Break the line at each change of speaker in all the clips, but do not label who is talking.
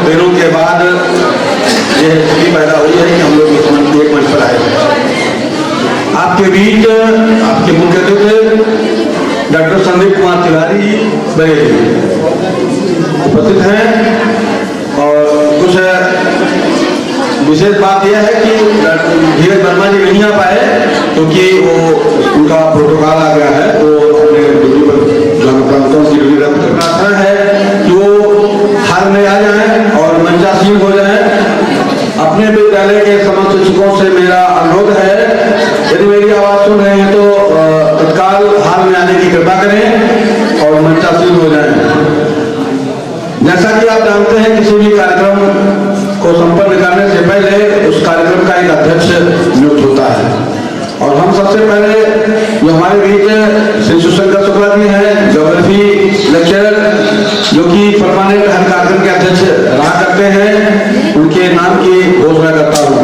दिनों के बाद ये स्थिति पैदा हुई है कि हम लोग इस मंच एक मंच पर आए हैं। आपके बीच आपके मुख्य अतिथि डॉक्टर संदीप कुमार तिवारी बरेली उपस्थित हैं और कुछ विशेष बात यह है कि धीरज वर्मा जी नहीं आ पाए क्योंकि वो उनका प्रोटोकॉल आ गया है, तो अपने ड्यूटी पर प्रांतों की ड्यूटी रद्द करना है कि वो हाल में आ जाए और मंचासीन हो जाए। अपने विद्यालय के समस्त शिक्षकों से मेरा अनुरोध है, यदि मेरी आवाज सुन रहे हैं तो तत्काल हाल में आने की कृपा करें और मंचासीन हो जाएं। जैसा कि आप जानते हैं, किसी भी कार्यक्रम को संपन्न करने से पहले उस कार्यक्रम का एक अध्यक्ष नियुक्त होता है और हम सबसे पहले जो हमारे बीच श्री शिवशंकर शुक्ला जी हैं, ज्योग्राफी लेक्चरर, जो कि परमानेंट हर कार्यक्रम के अध्यक्ष रहा करते हैं, उनके नाम की घोषणा करता हूँ।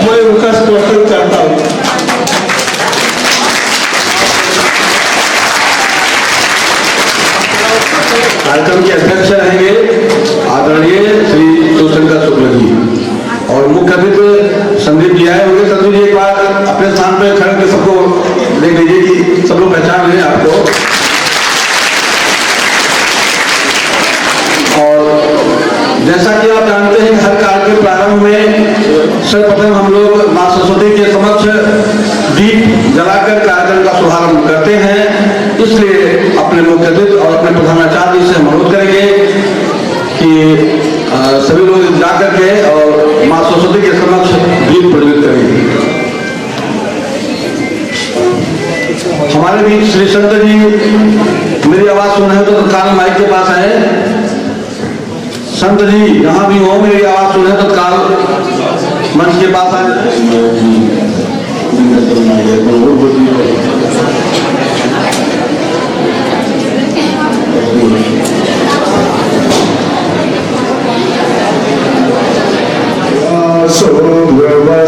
मैं उनका स्पष्टन चाहता हूँ। कार्यक्रम के अध्यक्ष रहेंगे आदरणीय श्री शिवशंकर शुक्ला जी और मुख्य अतिथि संदीप जी आए होंगे। संदीप जी एक बार अपने स्थान पर खड़े के सबको देख लीजिए कि सब लोग पहचान लें आपको। और जैसा कि आप जानते हैं, हर कार्य के प्रारंभ में सर्वप्रथम हम लोग मां सरस्वती के समक्ष दीप जलाकर कार्यक्रम का शुभारंभ करते हैं। इसलिए अपने मुख्य अतिथि और अपने प्रधानाचार्य जी से अनुरोध करेंगे कि सभी लोग जाकर के और मां सरस्वती के समक्ष दीप प्रज्वलित करेंगे। हमारे बीच श्री संत जी, मेरी आवाज सुन रहे हो तो तत्काल माइक के पास आए। संत जी यहाँ भी हो, मेरी आवाज सुने तो तत्काल मंच के पास आए।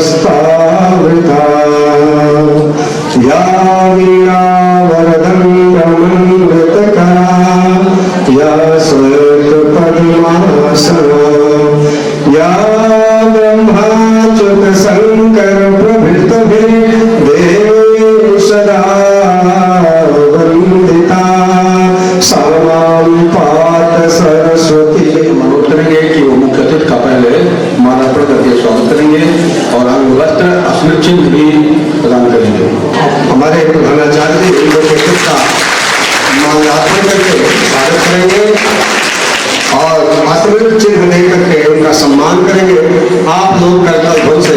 सोऽवस्थावृता या वीणा वरदण्डमण्डितकरा या श्वेतपद्मासना या ब्रह्माच्युत शङ्कर प्रभृतिभिः देवी सदा वन्दिता सा मां पात सरस्वती।
अनुरोध करेंगे कि वो मुख्य अतिथि का पहले मालार्पण करके स्वागत करेंगे और अंग वस्त्र अस्मृत चिन्ह भी प्रदान करेंगे।
हमारे प्रधानाचार्य जी इन लोगों के का माल्यार्पण करके स्वागत करेंगे और अस्मृत चिन्ह लेकर के उनका सम्मान करेंगे। आप लोग करतल ध्वनि से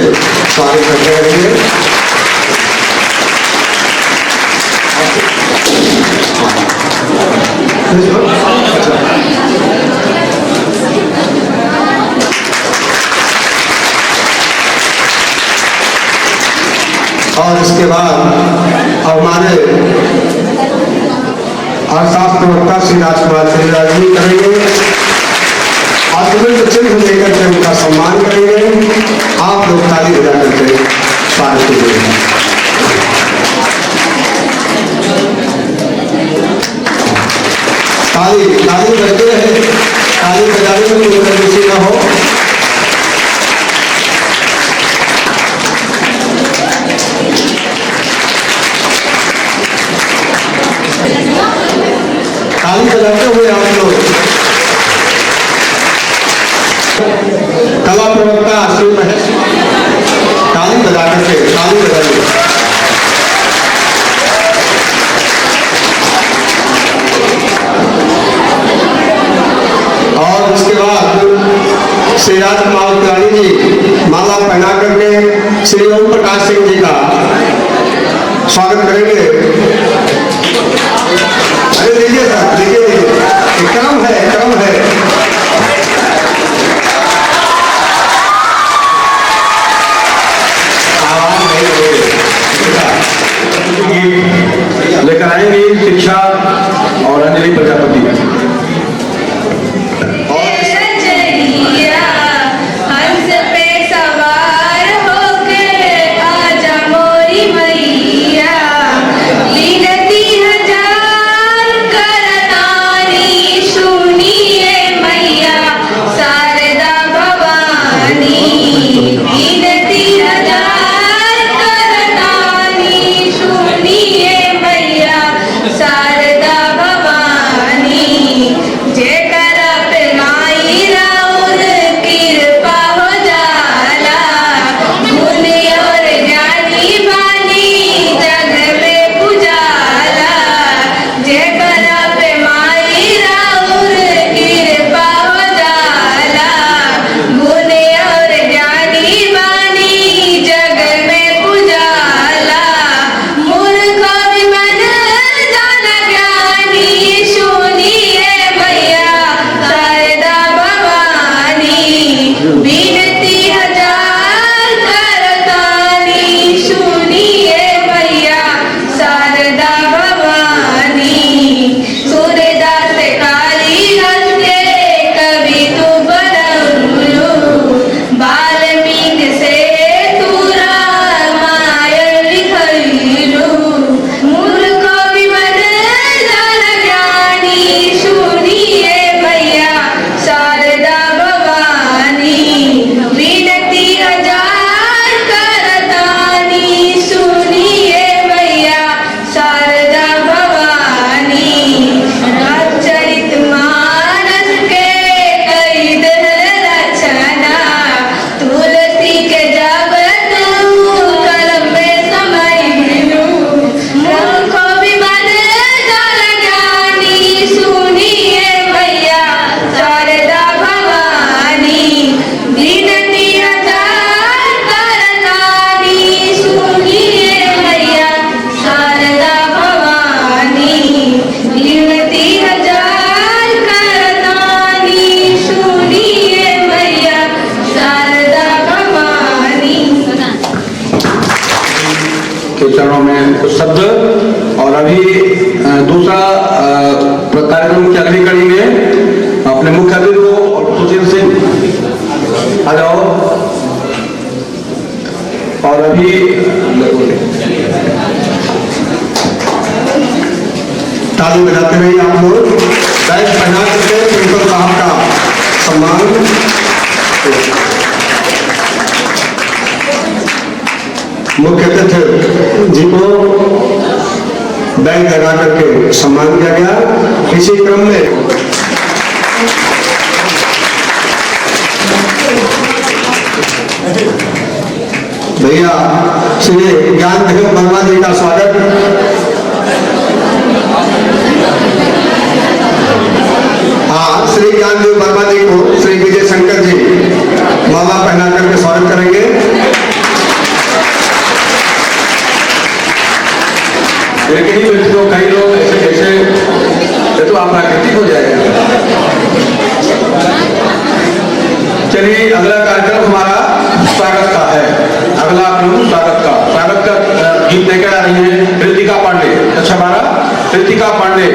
स्वागत करते रहेंगे। और इसके बाद हमारे अर्थशास्त्र प्रवक्ता श्री राजकुमार श्रीराज जी करेंगे। अस्मृत चिन्ह लेकर के उनका सम्मान करेंगे। आप लोग ताली बजा करके स्वागत कीजिएगा। ताली ताली बजते रहे, ताली बजाने में कोई रुचि न हो। ताली बजाते हुए आप लोग कला प्रवक्ता श्री महेश ताली बजा करके ताली बजाइए। और उसके बाद श्री राजकुमार तिवारी जी माला पहना करके श्री ओम प्रकाश सिंह जी का स्वागत करेंगे। अरे लीजिए सर, लीजिए, क्रम है, क्रम है।
लेकर आएंगे शिक्षा और अंजलि प्रजापति।
हंस पे सवार होके आजा मोरी मैया।
सभी
ताली बजाते हुए आप लोग बैच पहना करके प्रिंसिपल साहब का सम्मान मुख्य अतिथि जी को बैग लगा करके सम्मान किया गया। इसी क्रम में भैया श्री ज्ञानदेव वर्मा जी का स्वागत। हाँ, श्री ज्ञानदेव वर्मा जी को श्री विजय शंकर जी माला पहना करके स्वागत करेंगे।
लेकिन ही तो कई लोग ऐसे कैसे, ये तो आप प्राकृतिक हो जाएगा। चलिए अगला कार्यक्रम हमारा स्वागत का है। अगला क्रम स्वागत का गीत लेकर आ रही है ऋतिका पांडे। अच्छा हमारा ऋतिका पांडे।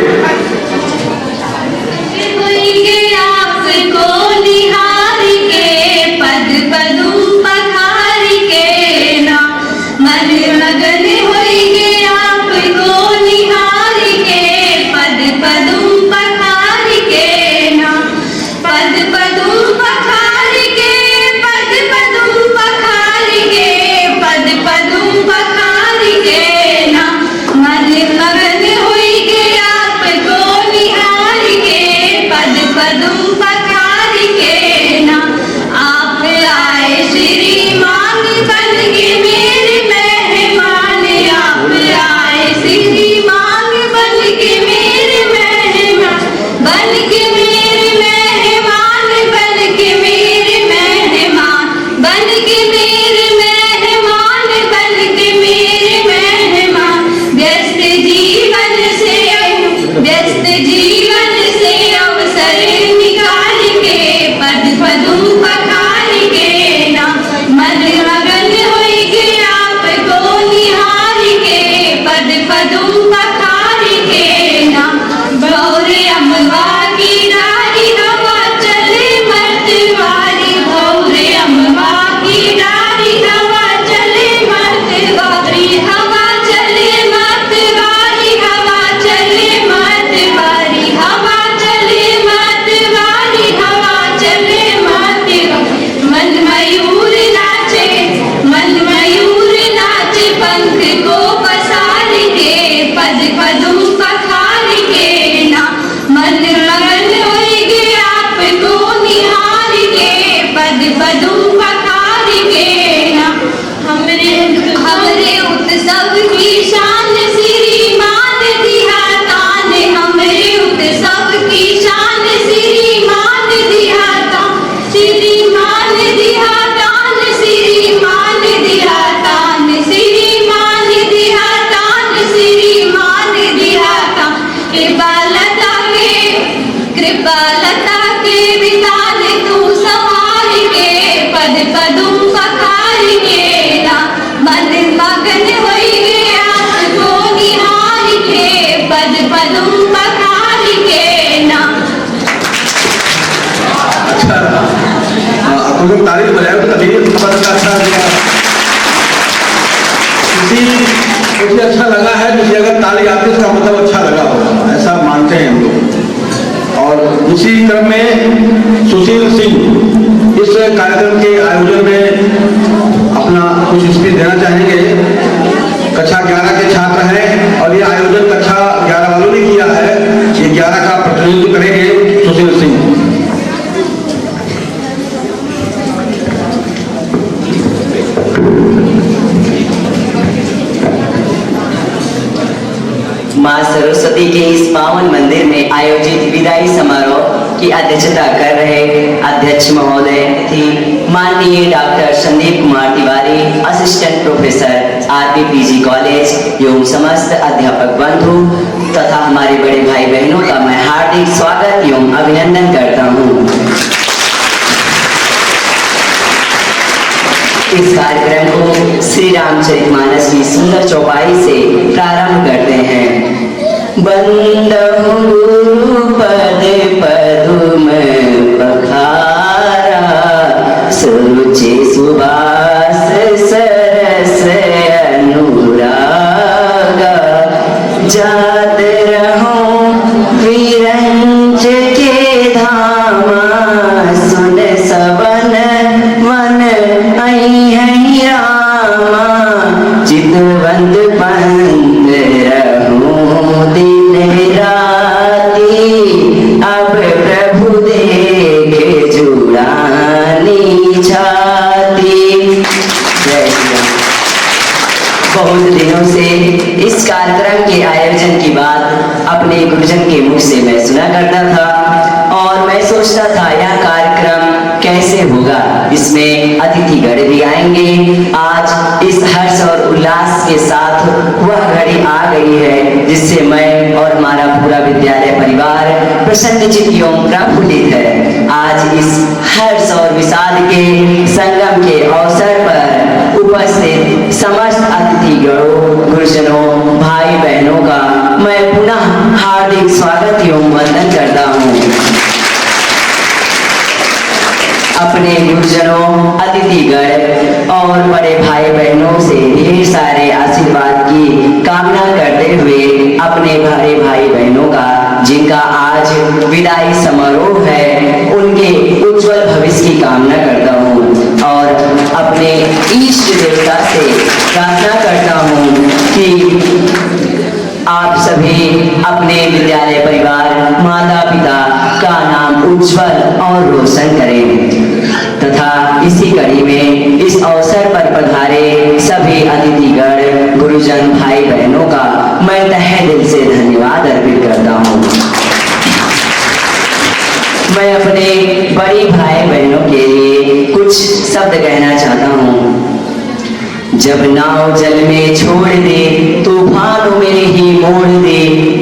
तारीफ बजाय तो कभी मुझे अच्छा लगा है। मुझे अगर ताली आती है तो मतलब अच्छा लगा होगा, ऐसा मानते हैं हम लोग। और इसी क्रम में सुशील सिंह इस कार्यक्रम के आयोजन में अपना कुछ स्पीच देना चाहेंगे। कक्षा 11 के छात्र हैं और ये आयोजन कक्षा 11 वालों ने किया है। ये 11 का प्रतिनिधित्व करेंगे सुशील सिंह।
मां सरस्वती के इस पावन मंदिर में आयोजित विदाई समारोह की अध्यक्षता कर रहे अध्यक्ष महोदय थी माननीय doctor Sandeep Kumar Tiwari, assistant professor RPPG college एवं समस्त अध्यापक बंधु तथा हमारे बड़े भाई बहनों का मैं हार्दिक स्वागत एवं अभिनंदन करता हूँ। इस कार्यक्रम को श्री रामचरितमानस की सुंदर चौपाई से प्रारंभ करते हैं। बंदहु गुरु पद पदुम पखारा, सुरुचि सुबास सरस करता था और मैं सोचता था यह कार्यक्रम कैसे होगा, इसमें अतिथिगण भी आएंगे। आज इस हर्ष और उल्लास के साथ वह घड़ी आ गई है जिससे मैं और हमारा पूरा विद्यालय परिवार प्रसन्नचित्त एवं प्रफुल्लित है। आज इस हर्ष और विषाद के संगम के अवसर पर उपस्थित समस्त अतिथिगणों, गुरुजनों, भाई बहनों का मैं पुनः हार्दिक स्वागत एवं वंदन करता हूँ। अपने गुरुजनों, अतिथिगण और बड़े भाई बहनों से ढेर सारे आशीर्वाद की कामना करते हुए अपने बड़े भाई बहनों का जिनका आज विदाई समारोह है उनके उज्जवल भविष्य की कामना करता हूँ और अपने इष्ट देवता से प्रार्थना करता हूँ कि आप सभी अपने विद्यालय परिवार, माता पिता का नाम उज्जवल और रोशन करें तथा इसी कड़ी में इस अवसर पर पधारे सभी अतिथिगण, गुरुजन, भाई बहनों का मैं तहे दिल से धन्यवाद अर्पित करता हूँ। मैं अपने बड़ी भाई बहनों के लिए कुछ शब्द कहना चाहता हूँ। जब नाव जल में छोड़ दे, तूफानों में ही मोड़ दे,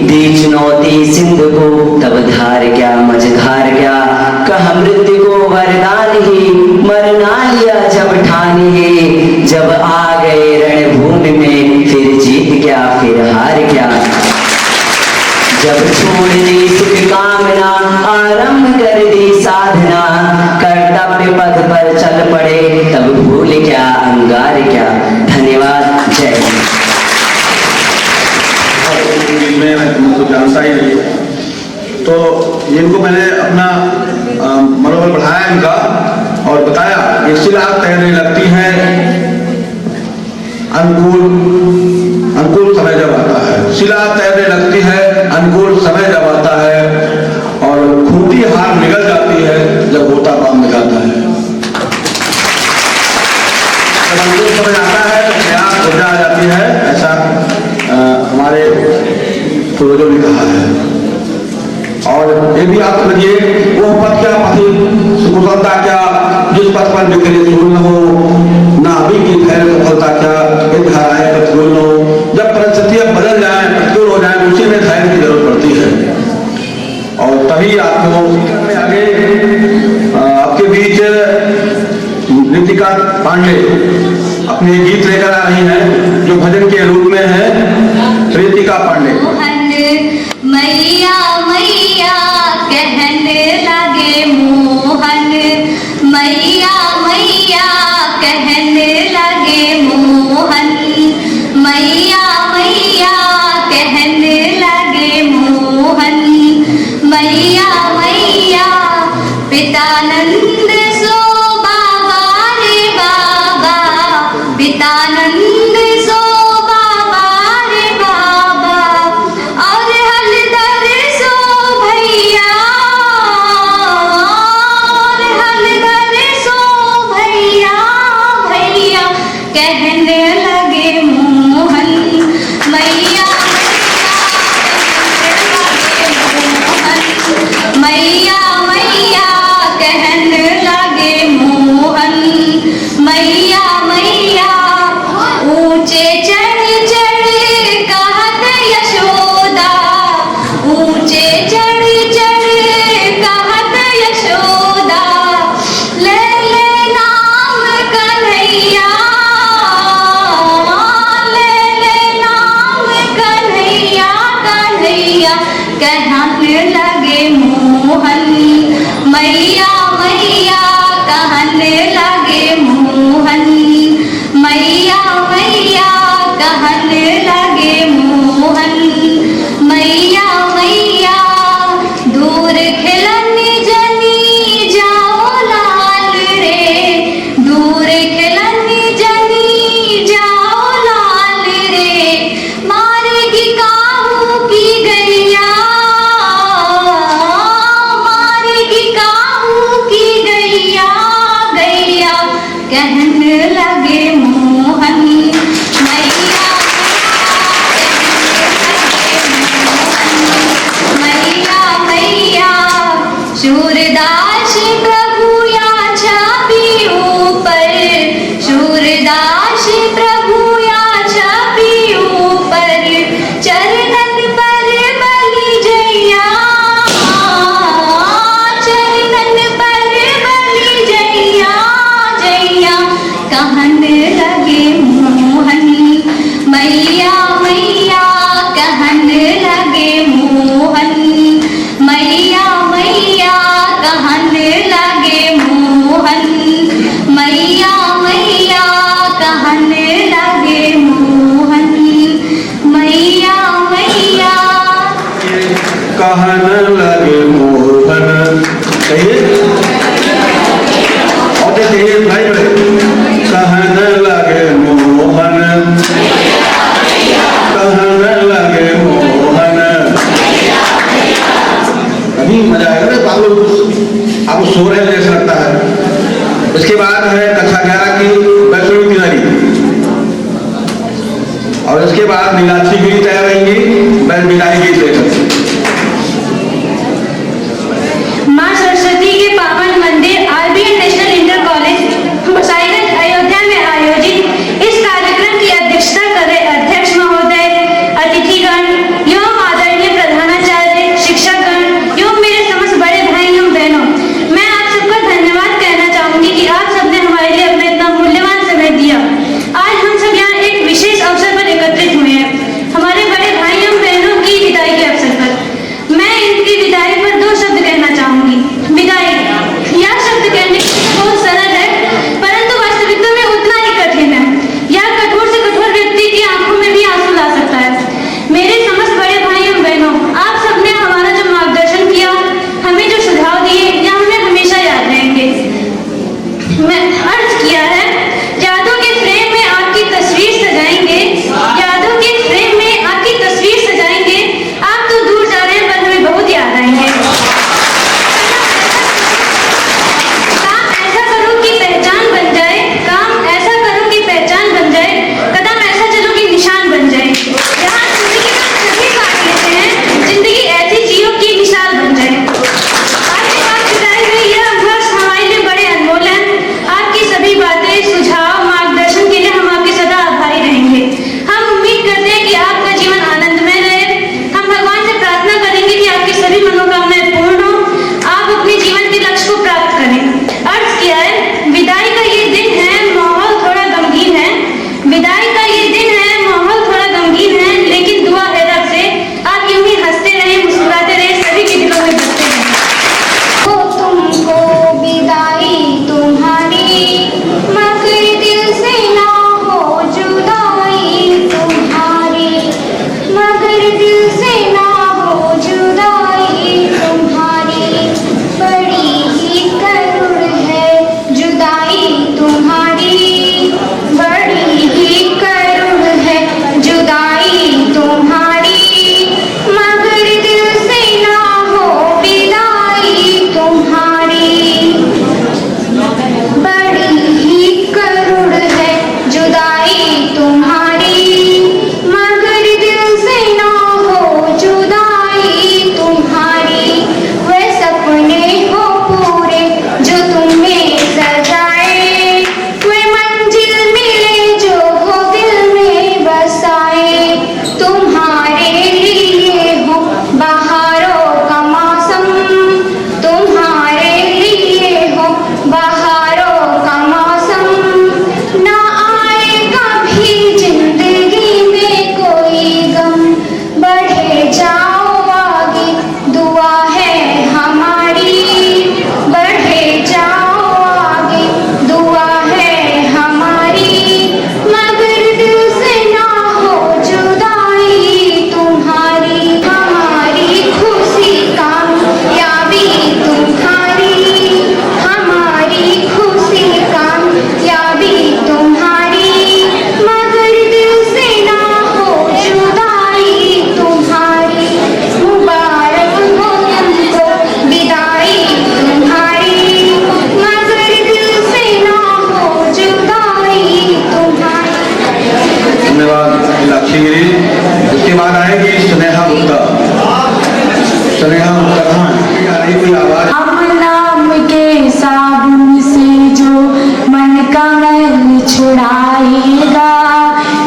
दी चुनौती सिंध को तब धार क्या मझधार क्या, कहा मृत्यु को वरदान ही, मरना लिया जब ठान ही, जब आ गए रणभूमि में फिर जीत क्या फिर हार क्या, जब छोड़ दी सुख कामना आरंभ कर दी साधना, कर्तव्य पथ पर चल पड़े तब भूल क्या अंगार क्या। धन्यवाद। जय
में तो जानता ही नहीं, तो इनको मैंने अपना मनोबल बढ़ाया इनका और बताया कि शिला तैरने लगती है अनुकूल समय जब आता है, शिला तैरने लगती है अनुकूल समय जब आता है और खूंटी हार निकल जाती है जब होता काम निकलता है। जब अनुकूल समय आता है तो प्रयास ऊर्जा आ जाती है, ऐसा हमारे पूर्वजों ने कहा है। और ये भी आप समझिए वो पथ क्या पथी कुशलता क्या, जिस पथ पर बिखरे सूर न हो, ना अभी की खैर सफलता क्या, ये धाराएं प्रतिकूल न हो। जब परिस्थितियां बदल जाए, प्रतिकूल हो जाए, उसी में धैर्य की जरूरत पड़ती है और तभी आपको आगे आपके बीच नीतिका पांडे अपने गीत लेकर आ रही हैं जो भजन के रूप में है। ऋतिका पांडे।
मैया मैया कहने लगे मोहन, मैया मैया कहने लगे मोहन, मैया मैया कहने लगे मोहन, मैया मैया पितानंद सो बाबा रे बाबा, पितानंद सो बाबा रे बाबा, और हलदर सो भैया, और हलदर सो भैया भैया कहने लगे मोहन, मैया मैया मैया कहने लगे मोहन, मैया मैया ऊंचे चढ़ चढ़ कहत यशोदा, ऊंचे चढ़ चढ़ कहत यशोदा, ले ले नाम कन्हैया, ले ले नाम कन्हैया कन्हैया कहने लगे मोहन, मैया मैया कहने लगे मोहन, मैया मैया कहने लगे मोहन, मैया मैया दूर खिलनी जनी जाओ लाल रे, दूर खिलनी जनी जाओ लाल रे, मारेगी काहू की गैया, मारेगी काहू की गैया गैया कहने लगे मोहन, मैया कहने लगे मोहन,
लगे मोहन। कहिए और देखिए भाई बड़े, कहने लगे मोहन, कहने लगे मोहन। अभी मजा आएगा ना, आपको सो रहे जैसा लगता है। उसके बाद है कक्षा 11 की वैष्णवी तिवारी, और उसके बाद नीलाक्षी गिरी तैयार रहेंगी मैं विदाई गीत लेकर।
मां सरस्वती के पावन मंदिर RBN national inter college Gosaiganj Ayodhya में आयोजित इस कार्यक्रम की अध्यक्षता कर रहे अध्यक्ष महोदय, अतिथिगण एवं आदरणीय प्रधानाचार्य, शिक्षकगण एवं मेरे समस्त बड़े भाई एवं बहनों, मैं आप सबका धन्यवाद कहना चाहूंगी कि आप सबने हमारे लिए अपना इतना मूल्यवान समय दिया। आज हम सब यहाँ एक विशेष अवसर पर एकत्रित हुए हैं, हमारे बड़े भाई एवं बहनों की विदाई के अवसर पर। मैं इनकी विदाई पर दो शब्द कहना चाहूंगी। विदाई, यह शब्द कहने बहुत सरल है परंतु वास्तविकता में उतना ही कठिन है। यह कठोर से कठोर व्यक्ति की आंखों में भी आंसू ला सकता है। मेरे समस्त बड़े भाई एवं बहनों, आप सबने हमारा जो मार्गदर्शन किया, हमें जो सुझाव दिए, यह हमें हमेशा याद रहेंगे। मैं अर्ज किया है, यादों के फ्रेम में आपकी तस्वीर सजाएंगे, यादों के फ्रेम में आपकी तस्वीर सजाएंगे। आप तो दूर जा रहे हैं पर हमें बहुत याद आएंगे। काम ऐसा करो कि पहचान बन जाए, काम ऐसा करो कि पहचान बन जाए, कदम ऐसा चलो कि निशान बन जाए। यहाँ जिंदगी में सभी काट लेते हैं, जिंदगी ऐसी जियो की मिसाल बन जाए। आपके पास बिताए हुए यह वर्ष हमारे लिए बड़े अनमोल हैं। आपकी सभी बातें, सुझाव, मार्गदर्शन के लिए हम आपके सदा आभारी रहेंगे। हम उम्मीद करते हैं कि आपका जीवन आनंदमय रहे। हम भगवान से प्रार्थना करेंगे कि आपकी सभी मनोकामनाएं पूर्ण हो, आप अपने जीवन के लक्ष्य को प्राप्त करें। अर्ज किया है, विदाई का ये दिन है, माहौल थोड़ा गमगीन है। विदाई का ये दिन है, माहौल थोड़ा गमगीन है, लेकिन दुआ है रब से आप यूं ही हंसते रहें, मुस्कुराते रहें, सभी के दिलों में बसते रहें। हो तुमको विदाई तुम्हारी, मगर दिल से ना हो जुदाई तुम्हारी, मगर दिल से ना हो जुदाई तुम्हारी। बड़ी ही करुण है जुदाई तुम्हारी, बड़ी ही करुण है जुदाई तुम्हारी, मगर दिल से ना हो विदाई तुम्हारी। बड़ी ही करुण है जुदाई तुम्हारी, मगर दिल से ना हो जुदाई तुम्हारी। वे सपने हो पूरे जो तुमने सजाए, वे मंजिल मिले जो हो दिल में बसाए। तुम्हारे लिए हो बहारों का मौसम, तुम्हारे लिए हो बहारों का मौसम। ना आए कभी जिंदगी में कोई गम, बढ़े जाओ आगे दुआ है हमारी, बढ़े जाओ आगे दुआ है हमारी। मगर दिल से ना हो जुदाई तुम्हारी, हमारी खुशी कामयाबी तुम्हारी, हमारी खुशी कामयाबी तुम्हारी। मगर दिल से ना हो जुदाई तुम्हारी। मुबारक हो तुमको विदाई तुम्हारी, मगर दिल से ना हो जुदाई तुम्हारी।
धन्यवाद नीलाक्षी गिरी। उसके बाद आएगी स्नेहा गुप्ता। स्नेहा गुप्ता कहाँ है? आ रही कोई आवाज?
हम नाम के साबुन से जो मन का मैल छुड़ाएगा,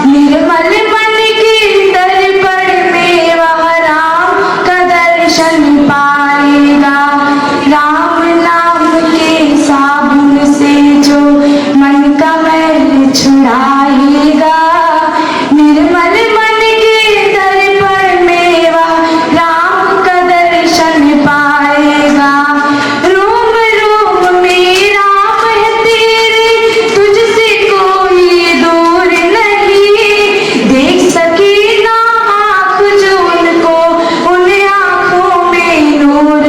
निर्मल मन के दर्पण में वह राम का दर्शन पाएगा। राम नाम के साबुन से जो मन का मैल छुड़ाएगा, निर्मल मन के दर्पण में वह राम का दर्शन पाएगा। रोम रोम में राम है तेरे, तुझसे कोई दूर नहीं। देख सके ना आँख जो उनको, उन आँखों में नूर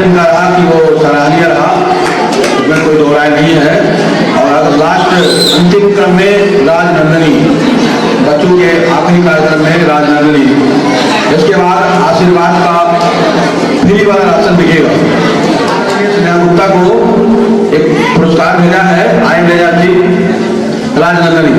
इनका रहा कि वो सराहनीय रहा, इसमें कोई दो राय नहीं है। और लास्ट अंतिम क्रम में राजनंदनी, बच्चों के आखिरी कार्यक्रम में राजनंदनी, इसके बाद आशीर्वाद का फ्री वाला राशन दिखेगा। स्नेहा गुप्ता को एक पुरस्कार भेजा है, आई भेजा जी राजनंदनी।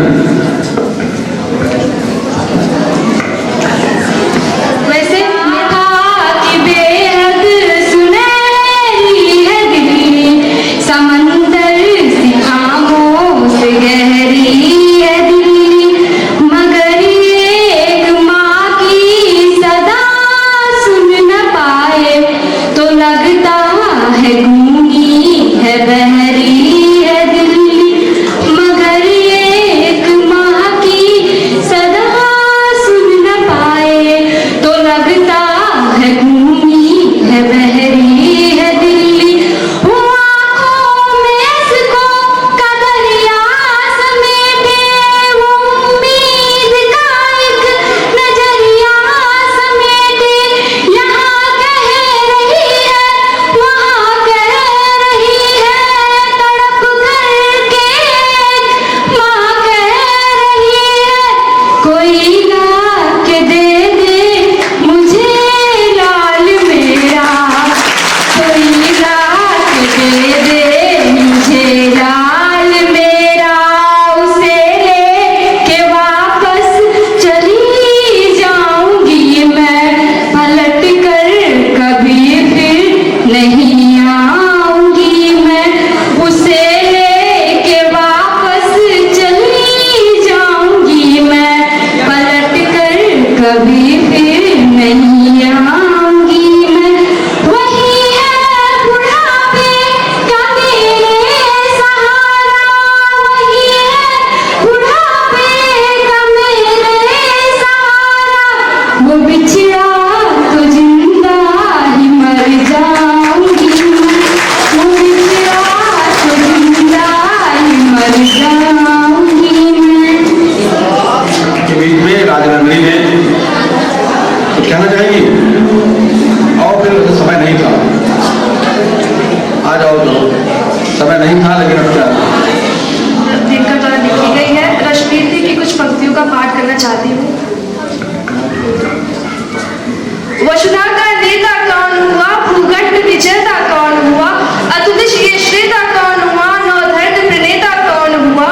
वसुधा का नेता कौन हुआ, भूगट में विजेता कौन हुआ, अतुलिश ये श्रेता कौन हुआ, नवधर्त प्रणेता कौन हुआ,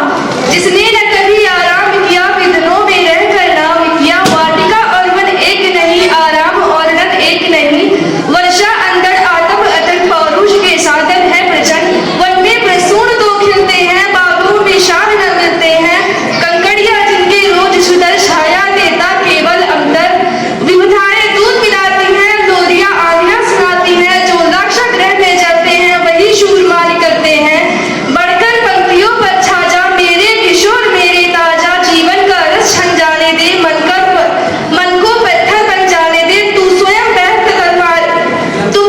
जिसने न कभी आराम किया विधनों में रहकर नाम किया। वाटिका और वन एक नहीं, आराम और रन एक नहीं, वर्षा अंदर आतप अटक पौरुष के साधन है प्रचंड। वन में प्रसून दो खिलते हैं, बाबू में शान न मिलते हैं, कंकड़िया जिनके रोज सुधर छाया देता केवल अंदर। विविधाएं दूध पिलाती हैं, लोरियां आंधियां सुनाती हैं, जो लाक्षा ग्रह में जलते हैं वही शूरमार करते हैं। बढ़कर पंक्तियों पर छाजा मेरे किशोर मेरे ताजा, जीवन का रस छन जाने दे, मन को पत्थर बन जाने दे। तू स्वयं व्यक्त तलवार, तू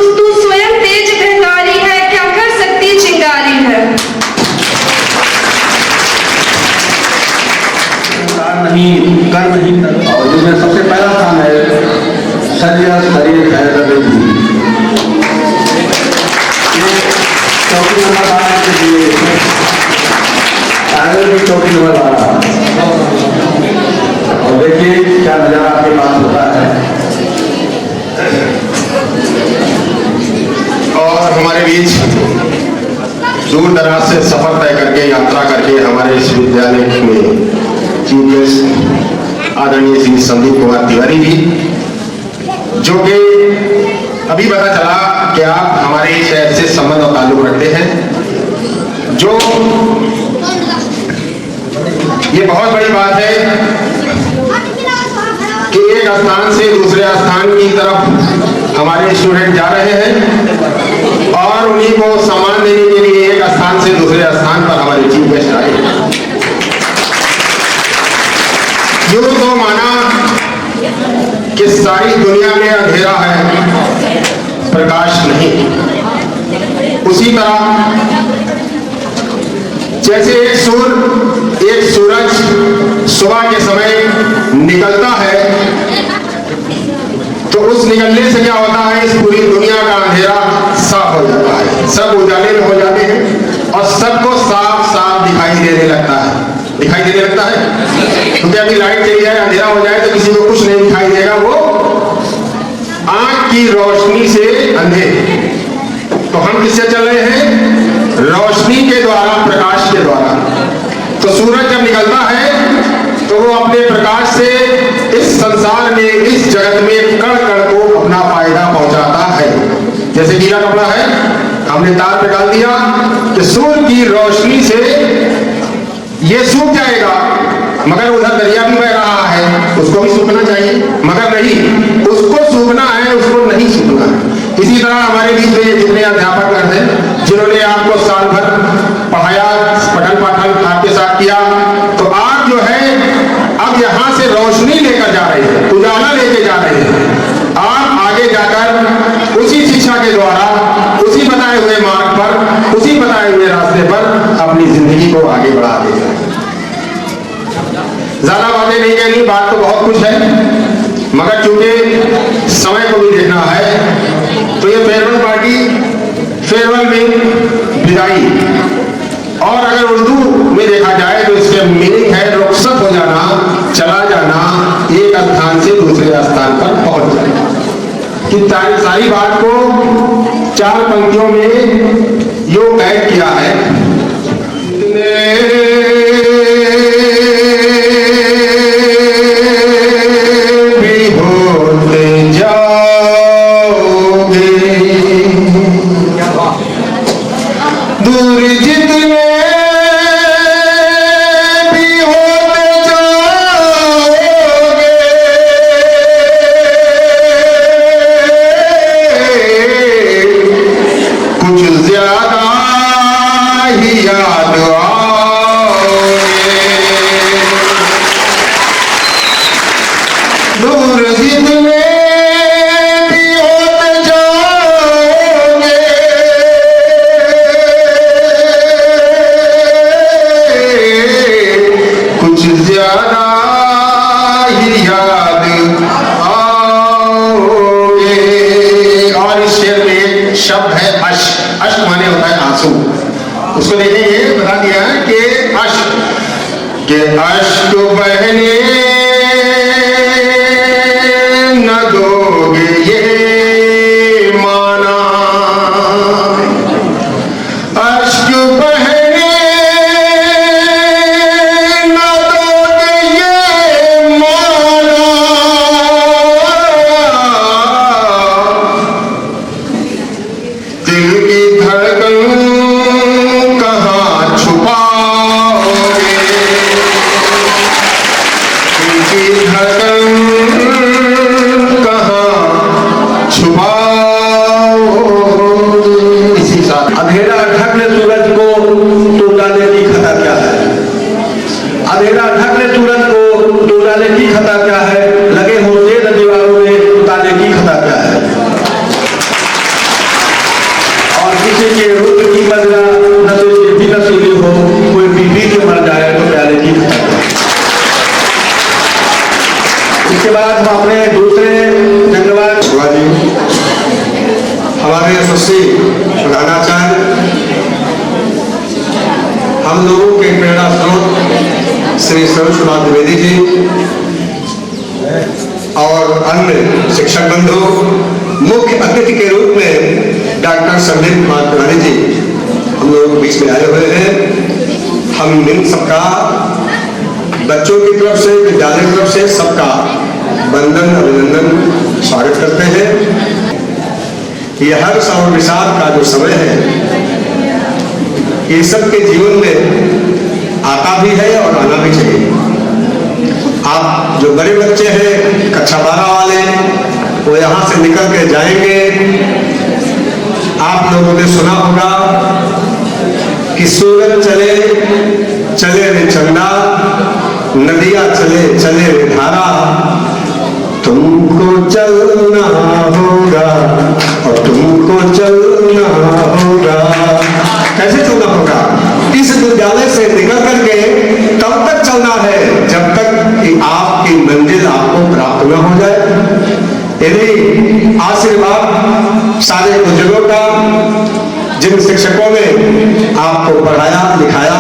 स्वयं तेज भिखारी है, क्या कर सकती चिंगारी है।
नहीं कर नहीं, और जिसमें सबसे पहला स्थान है सरिया शरीर है रवि, चौकी नंबर 12 के लिए टाइगर भी चौकी नंबर 12। और देखिए क्या नजारा आपके पास होता है।
और हमारे बीच दूर दराज से सफर तय करके यात्रा करके हमारे इस विद्यालय में चीफ गेस्ट आदरणीय श्री संदीप कुमार तिवारी जी, जो कि अभी पता चला कि आप हमारे शहर से संबंध और ताल्लुक रखते हैं, जो ये बहुत बड़ी बात है कि एक स्थान से दूसरे स्थान की तरफ हमारे स्टूडेंट जा रहे हैं और उन्हीं को सम्मान देने के लिए एक स्थान से दूसरे स्थान पर हमारे चीफ गेस्ट आए। यूं तो माना कि सारी दुनिया में अंधेरा है, प्रकाश नहीं। उसी तरह जैसे एक सूरज सुबह के समय निकलता है तो उस निकलने से क्या होता है, इस पूरी दुनिया का अंधेरा
साफ हो जाता है, सब उजाले में हो जाते हैं और सबको साफ साफ दिखाई देने लगता है। दिखाई देने लगता है क्योंकि अभी लाइट चली जाए, अंधेरा हो जाए तो किसी को कुछ नहीं दिखाई देगा, वो आंख की रोशनी से अंधे। तो हम किससे चल रहे हैं? रोशनी के द्वारा, प्रकाश के द्वारा। तो सूरज जब निकलता है तो वो अपने प्रकाश से इस संसार में, इस जगत में कण कण को अपना फायदा पहुंचाता है। जैसे गीला कपड़ा है, हमने तार पे डाल दिया कि सूर्य की रोशनी से ये सूख जाएगा, मगर उधर दरिया भी बह रहा है, उसको भी सूखना चाहिए, मगर नहीं, उसको सूखना है, उसको नहीं सूखना है। इसी तरह हमारे बीच में जितने अध्यापक हैं जिन्होंने आपको साल भर पढ़ाया, पठन पाठन आपके साथ किया, तो आप जो है अब यहाँ से रोशनी लेकर जा रहे हैं, उजाला लेके जा रहे हैं। आप आगे जाकर उसी शिक्षा के द्वारा, उसी बताए हुए मार्ग पर, उसी बताए हुए रास्ते पर अपनी जिंदगी को आगे बढ़ा देंगे। ज्यादा बातें नहीं कहनी, बात तो बहुत कुछ है, मगर चूंकि समय को भी देखना है, तो ये फेयरवेल पार्टी, फेयरवेल में विदाई, और अगर उर्दू में देखा जाए तो इसके मीनिंग है रुखसत हो जाना, चला जाना, एक स्थान से दूसरे स्थान पर पहुंच जाना। कि सारी बात को 4 पंक्तियों में यो कैद किया है। भी होते जाओगे दूर जितने भी होते जाओगे, कुछ ज्यादा ही याद आओगे। दूर जितने भी होते जाओगे, कुछ ज्यादा ही याद आओगे। और इस शेर में एक शब्द है अश्क। अश्क माने होता है आंसू। उसको देखेंगे, बता दिया है कि अश्क बहने न दोगे ये माना, अश्क बहने न दोगे ये माना, दिल की धड़कन कहाँ छुपाओगे, दिल की धड़कन कहाँ छुपाओगे। इसी साथ
अंधेरा ढक ले सूरज को तो उजाले की खता क्या है? अंधेरा ढक ले सूरज को तो उजाले की खता क्या है? लगे हो तेज दीवारों में उताले की खता क्या है? और किसी के रुद्र की बदला न तो ये भी नसीली हो, कोई बीबी के मर जाए तो प्याले की खता क्या है? इसके बाद हम अपने दूसरे धन्यवाद
जी, हमारे यशस्वी प्रधानाचार्य, हम लोगों के प्रेरणा स्रोत श्री सर्वश्रीनाथ द्विवेदी जी और अन्य शिक्षक बंधु, मुख्य अतिथि के रूप में डॉक्टर संदीप कुमार तिवारी जी हम लोग बीच में आए हुए हैं। हम इन सबका बच्चों की तरफ से, विद्यालय की तरफ से सबका वंदन, अभिनंदन, स्वागत करते हैं। ये हर्ष और विषाद का जो समय है, ये सबके जीवन में आता भी है और आना भी चाहिए। आप जो बड़े बच्चे हैं, कक्षा 12 वाले, वो यहाँ से निकल के जाएंगे। आप लोगों ने सुना होगा कि सूरज चले चले रे चंदा, नदियाँ चले चले रे धारा, तुमको चलना होगा और तुमको चलना होगा। कैसे चलना होगा? इस विद्यालय से निकल करके तब तक चलना है जब तक कि आपकी मंजिल आपको प्राप्त न हो जाए। यदि आशीर्वाद सारे बुजुर्गों का, जिन शिक्षकों ने आपको पढ़ाया लिखाया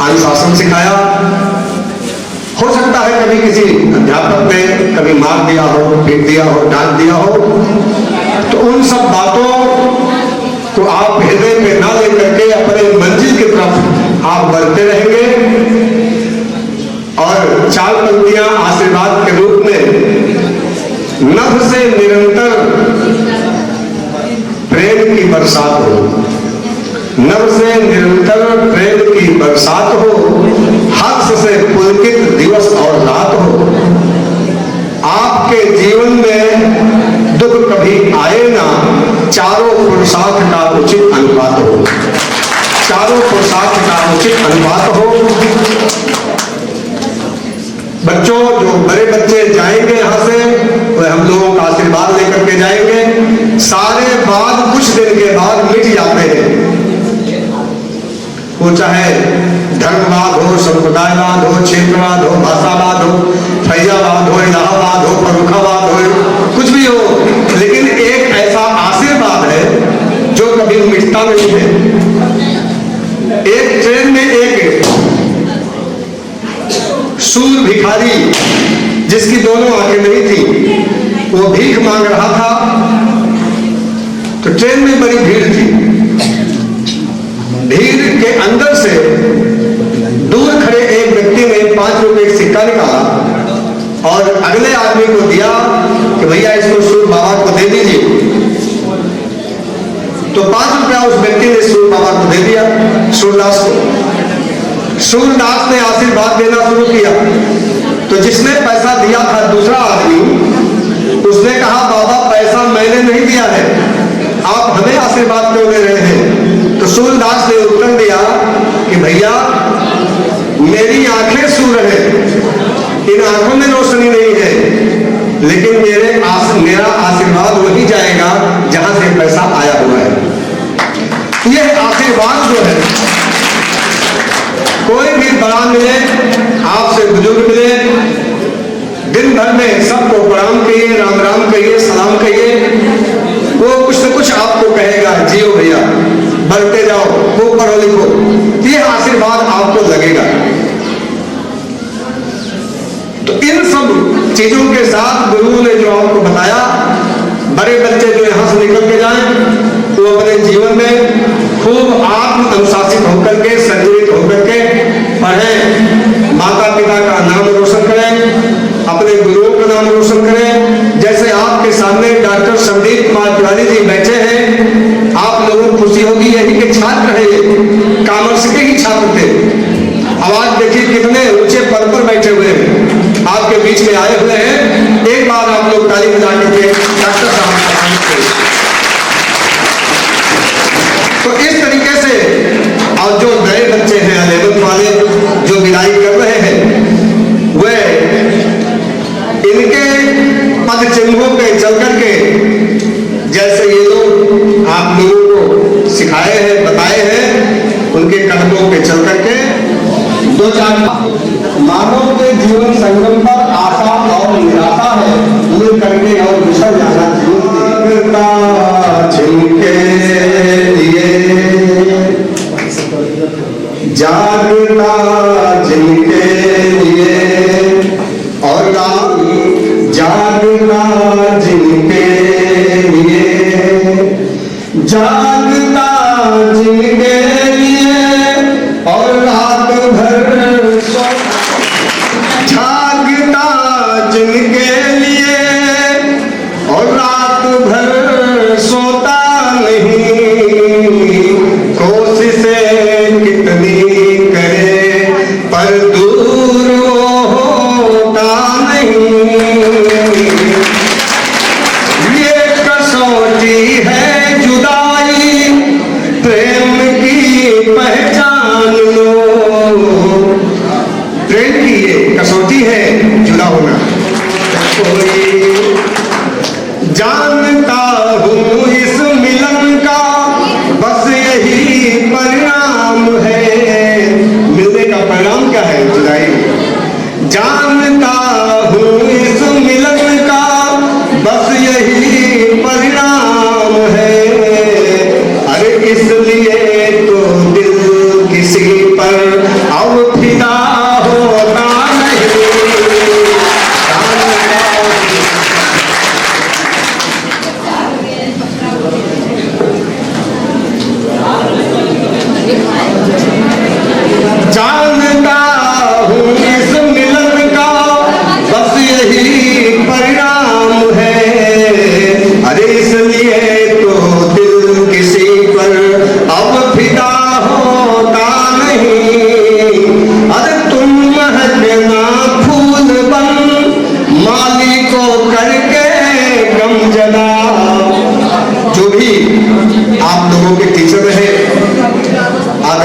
अनुशासन सिखाया, हो सकता है कभी किसी अध्यापक ने कभी मार दिया हो, पीट दिया हो, डांट दिया हो, तो उन सब बातों को आप हृदय में ना लेकर के अपने मंजिल की तरफ आप बढ़ते रहेंगे और 4 पंक्तियां आशीर्वाद के रूप में, नभ से निरंतर प्रेम की बरसात हो, नभ से निरंतर प्रेम की बरसात हो, हर्ष से पुलकित दिवस और रात हो, आपके जीवन में दुख कभी आए ना, चारों पुरुषार्थ का उचित अनुपात हो, चारों पुरुषार्थ का उचित अनुपात हो। बच्चों, जो बड़े बच्चे जाएंगे यहाँ से, वह हम लोगों का आशीर्वाद लेकर के जाएंगे। सारे बाद कुछ दिन के बाद मिट जाते हैं, वो चाहे धर्मवाद हो, संप्रदायवाद हो, क्षेत्रवाद हो, भाषावाद हो, फैजाबाद हो, इलाहाबाद हो, फर्रुखाबाद हो, कुछ भी हो, लेकिन एक ऐसा आशीर्वाद है जो कभी मिटता नहीं है। एक ट्रेन में एक सूर भिखारी, जिसकी दोनों आंखें नहीं थी, वो भीख मांग रहा था, तो ट्रेन में बड़ी भीड़ थी। भीड़ के अंदर से दूर खड़े एक व्यक्ति ने 5 रुपए का सिक्का निकाला और अगले आदमी को दिया कि भैया इसको सूर बाबा को दे दीजिए। तो 5 रुपया उस व्यक्ति ने सूर बाबा को दे दिया, सूरदास को। सूरदास ने आशीर्वाद देना शुरू किया, तो जिसने पैसा दिया था दूसरा आदमी, उसने कहा बाबा पैसा मैंने नहीं दिया है, आप हमें आशीर्वाद क्यों दे रहे हैं? तो सूरदास ने उत्तर दिया कि भैया मेरी आंखें सूर है, इन आंखों में रोशनी नहीं है, लेकिन मेरा आशीर्वाद वही जाएगा जहां से पैसा आया हुआ है। यह आशीर्वाद जो है, कोई भी बड़ा मिले, आपसे बुजुर्ग मिले, दिन भर में सबको प्रणाम कहिए, राम राम कहिए, सलाम कहिए, वो कुछ न कुछ आपको कहेगा, जियो भैया, बढ़ते जाओ, वो पढ़ो लिखो, ये आशीर्वाद आपको लगेगा। तो इन सब चीजों के साथ गुरुओं ने जो आपको बताया, बड़े बच्चे जो यहाँ से निकल के जाएं, वो अपने जीवन में खूब आत्म अनुशासित होकर के, संजमित होकर के पढ़ें, माता पिता का नाम रोशन करें, अपने गुरुओं का नाम रोशन करें। जैसे आपके सामने डॉक्टर संदीप कुमार तिवारी जी बैठे हैं, आप लोगों को खुशी होगी, यही के छात्र है, कॉमर्स के ही छात्र थे। अब आज देखिए कितने ऊंचे पद पर बैठे हुए हैं, आपके बीच में आए हुए हैं। एक बार आप लोग ताली बजा के डॉक्टर साहब का सम्मान करें। तो इस तरीके से, और जो नए बच्चे हैं 11th वाले जो विदाई कर रहे हैं, वे इनके पद चिन्हों पे चल करके, जैसे ये लोग आप लोगों को सिखाए हैं, बताए हैं, उनके कदमों पे चल करके 2-4 मानव के जीवन संगम पर आशा और निराशा है, दूर करके और विसर जाना जिनके लिए, जागता जिनके लिए, और जागता जिनके लिए, जागता जिनके लिए, और रात भर जागता जिनके लिए, और रात भर सोता नहीं, कोशिशें कितनी करे पर दूर होता नहीं। ये कसौटी है जुदाई, प्रेम की पहचान लो। प्रेम की ये कसौटी है, जुदा होना। कोई जानता हूँ इस मिलन का बस यही परिणाम है। मिलने का परिणाम क्या है? जुदाई। जानता हूँ इस मिलन का बस यही परिणाम है, अरे इसलिए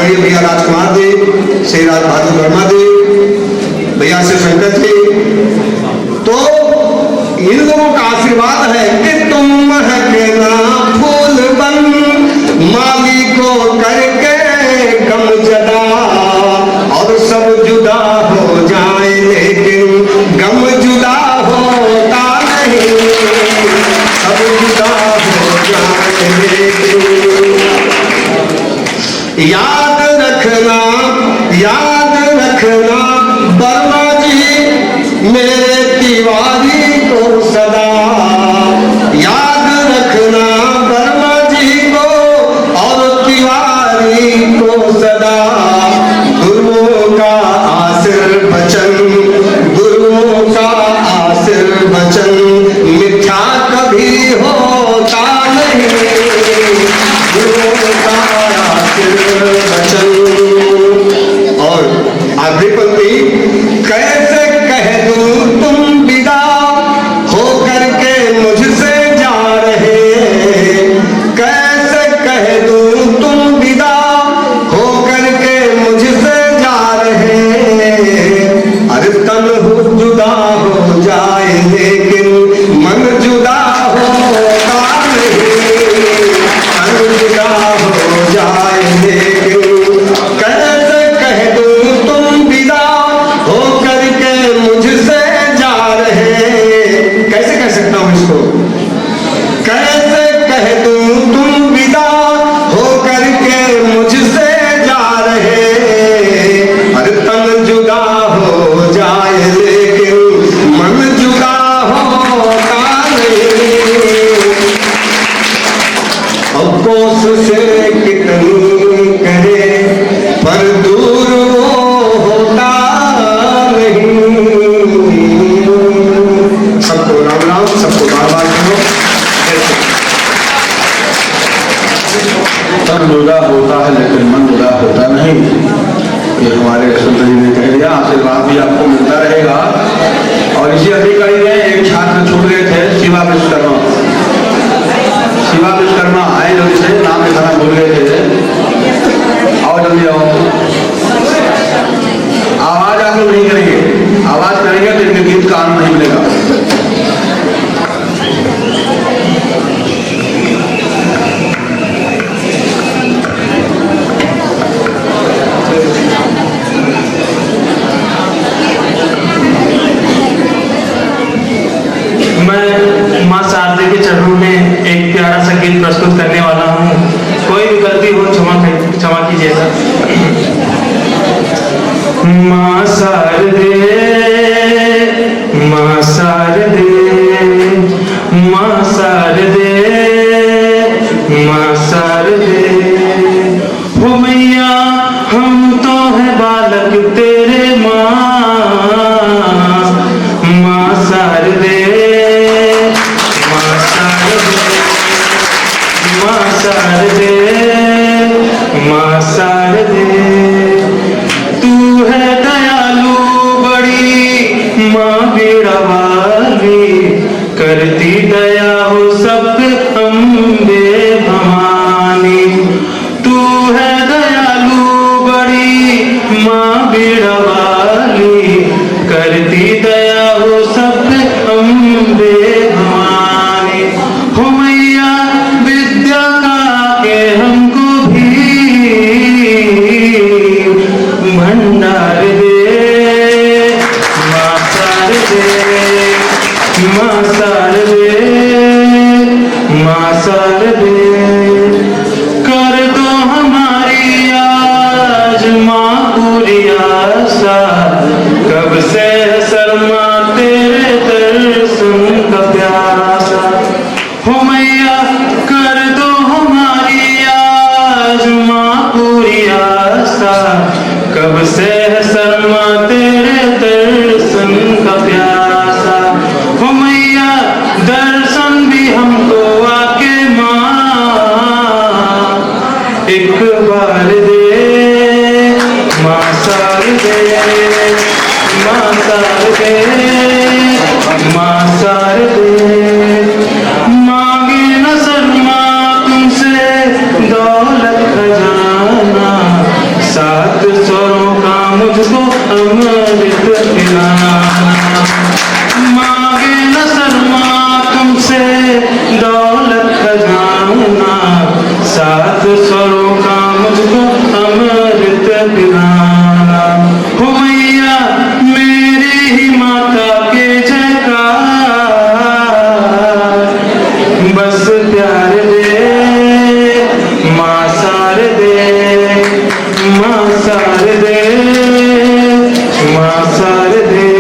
आदरणीय भैया राजकुमार जी, श्री राज बहादुर वर्मा जी, भैया श्री शंकर जी, तो इन लोगों का आशीर्वाद है कि तुम महकना फूल बन, माली को करके गम जदा, और सब जुदा हो जाए लेकिन गम जुदा होता नहीं, सब जुदा हो जाए लेकिन। याद रखना वर्मा जी मेरे तिवारी को सदा, याद रखना वर्मा जी को और तिवारी को सदा, गुरुओं का आशीर्वचन, गुरुओं का आशीर्वचन मिथ्या कभी होता नहीं, गुरुओं का आशीर्वचन। और आखिरी पंक्ति, कैसे कह दूं तुम विदा हो करके मुझसे जा रहे, कैसे कह दूं तुम विदा हो करके मुझसे जा रहे, अरे तन जुदा हो जाए लेकिन मन जुदा होता नहीं, तन जुदा हो जाए लेकिन। कैसे कह दूं तुम विदा हो करके मुझसे जा रहे, कैसे कह सकता हूं इसको, कैसे कह दूं तुम विदा हो करके मुझसे जा रहे, अरे तन जुदा हो जाए लेकिन मन जुदा होता नहीं। अब कोशिशें कितनी करे पर दूर वो होता नहीं। सबको राम राम, सबको बार बार करो।
तन जुदा होता है लेकिन मन जुदा होता नहीं, ये हमारे संत जी ने कह दिया। आशीर्वाद भी आपको मिलता रहेगा। और इसी अगली कड़ी में एक छात्र छूट गए थे, शिवा विश्वकर्मा। शिवा विश्वकर्मा आए जल्दी से, नाम लिखाना भूल गए थे, आओ जल्दी आओ। आवाज आप लोग नहीं करेंगे, आवाज करेंगे तो इनके गीत का आनंद नहीं मिलेगा।
मैं मां शारदे के चरणों में एक प्यारा सा गीत प्रस्तुत करने वाला हूँ। कोई भी गलती हो क्षमा कीजिएगा। मां शारदे, मां शारदे, मां शारदे, मां शारदे, हो मैया हम तो है बालक तेरे मां, मां शारदे, मां शारदे, मां शारदे, मां शारदे, तू है दयालु बड़ी मां बीड़ा वाली, करती दया हो सब अम्बे भवानी, तू है दयालु बड़ी मां बीड़ा वाली, करती दया हो सब अम्बे भवानी, हो मैया विद्या का के हमको भी भंडार दे, मां शारदे, मां शारदे, मां शारदे, कर दो हमारी आज मां पूरी आशा, कब से शर्मा तेरे दर्शन का प्यासा, हो मैया कर दो हमारी आज मां पूरी आशा, कब से शर्मा तेरे दर्शन का प्यासा, हो मैया दर्शन भी हमको आके मां एक बार दे, मां शारदे, मां शारदे, मां शारदे, मांगे न शर्मा तुमसे दौलत खजाना, अमृत पिलाना, मांगे न शर्मा तुमसे दौलत खजाना, सात स्वरों का मुझको अमृत पिलाना। हो मैया मेरी ही माता के जयकार, बस प्यार दे माँ शारदे, माँ शारदे, माँ शारदे।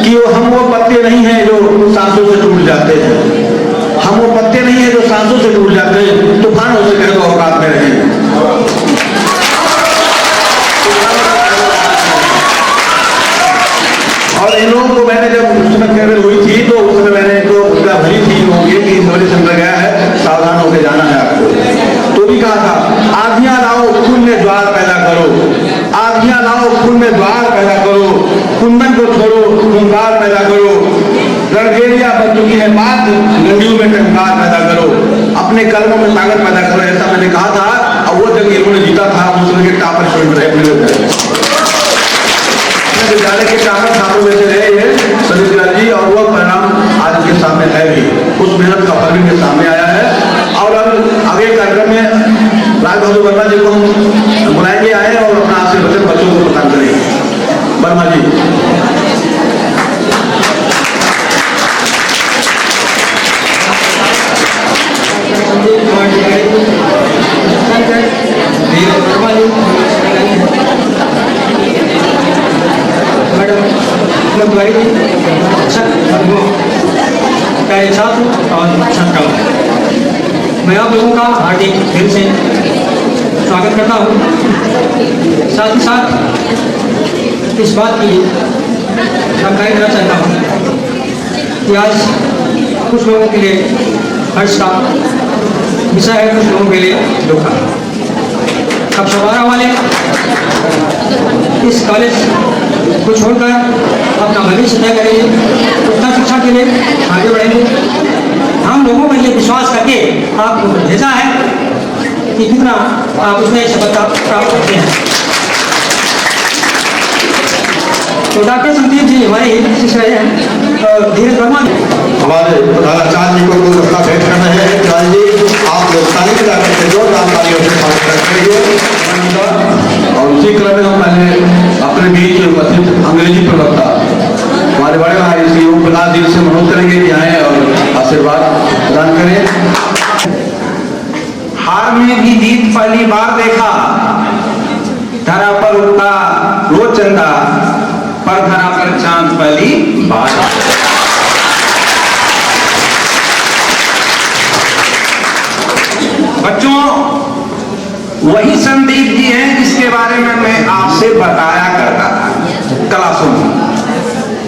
कि हम वो पत्ते नहीं हैं जो सांसों से टूट जाते हैं, हम वो पत्ते नहीं हैं जो सांसों से टूट जाते हैं, तूफानों से कह दो औकात में रहें। और इन लोगों को मैंने जब उस समय फेयरवेल हुई थी तो उस समय मैंने तो उनका भरी थी होगी कि नौले चंद्र गया है, सावधान होकर जाना है आपको। तो भी कहा था आधियां लाओ खून में द्वार पैदा करो, आधियां लाओ खून में द्वार पैदा करो, कुंदन को छोड़ो हुंकार पैदा करो, रणभेरिया बन चुकी है बात, नदियों में टंकार पैदा करो, अपने कलमों में ताकत पैदा करो। ऐसा मैंने कहा था और वो जब इन्होंने जीता था उसमें के टॉपर स्टूडेंट रहे अपने विद्यालय के टॉपर छात्रों में से रहे ये संदीप लाल जी, और वो परिणाम आज के सामने है भी, उस मेहनत का फल भी सामने आया है। और अब आगे कार्यक्रम में राज बहादुर वर्मा जी को हम बुलाएंगे आए और अपना आशीर्वचन बच्चों को प्रदान करेंगे। वर्मा जी
मैं आप लोगों का हार्दिक दिल से स्वागत करता हूँ। साथ ही साथ इस बात की जानकारी देना चाहता हूँ कि आज कुछ लोगों के लिए हर्ष का विषय है, कुछ लोगों के लिए दुख का। अब सवारा वाले इस कॉलेज को छोड़कर अपना भविष्य तय करेंगे, उच्च शिक्षा के लिए आगे बढ़ेंगे। हम लोगों को ये विश्वास करके आपको भेजा है कि कितना आप उसमें सफलता प्राप्त करते हैं। तो डॉक्टर संदीप जी हमारे शिक्षक हैं और धीरज वर्मा
हमारे प्रधानाचार्य जी को गुलदस्ता भेंट कर रहे हैं। लाल जी आप लोग ताली बजा करके जोरदार तालियों से स्वागत करेंगे।
और उसी क्रम में हम पहले अपने बीच उपस्थित अंग्रेजी प्रवक्ता हमारे बड़े भाई श्री ओम प्रकाश जी से अनुरोध करेंगे कि आए और आशीर्वाद प्रदान करें।
हार में भी जीत पहली बार देखा, धरा पर उठा रोज चंदा, पर धरा पर चांद पहली बार। बच्चों वही संदीप जी हैं जिसके बारे में मैं आपसे बताया करता था क्लासों में।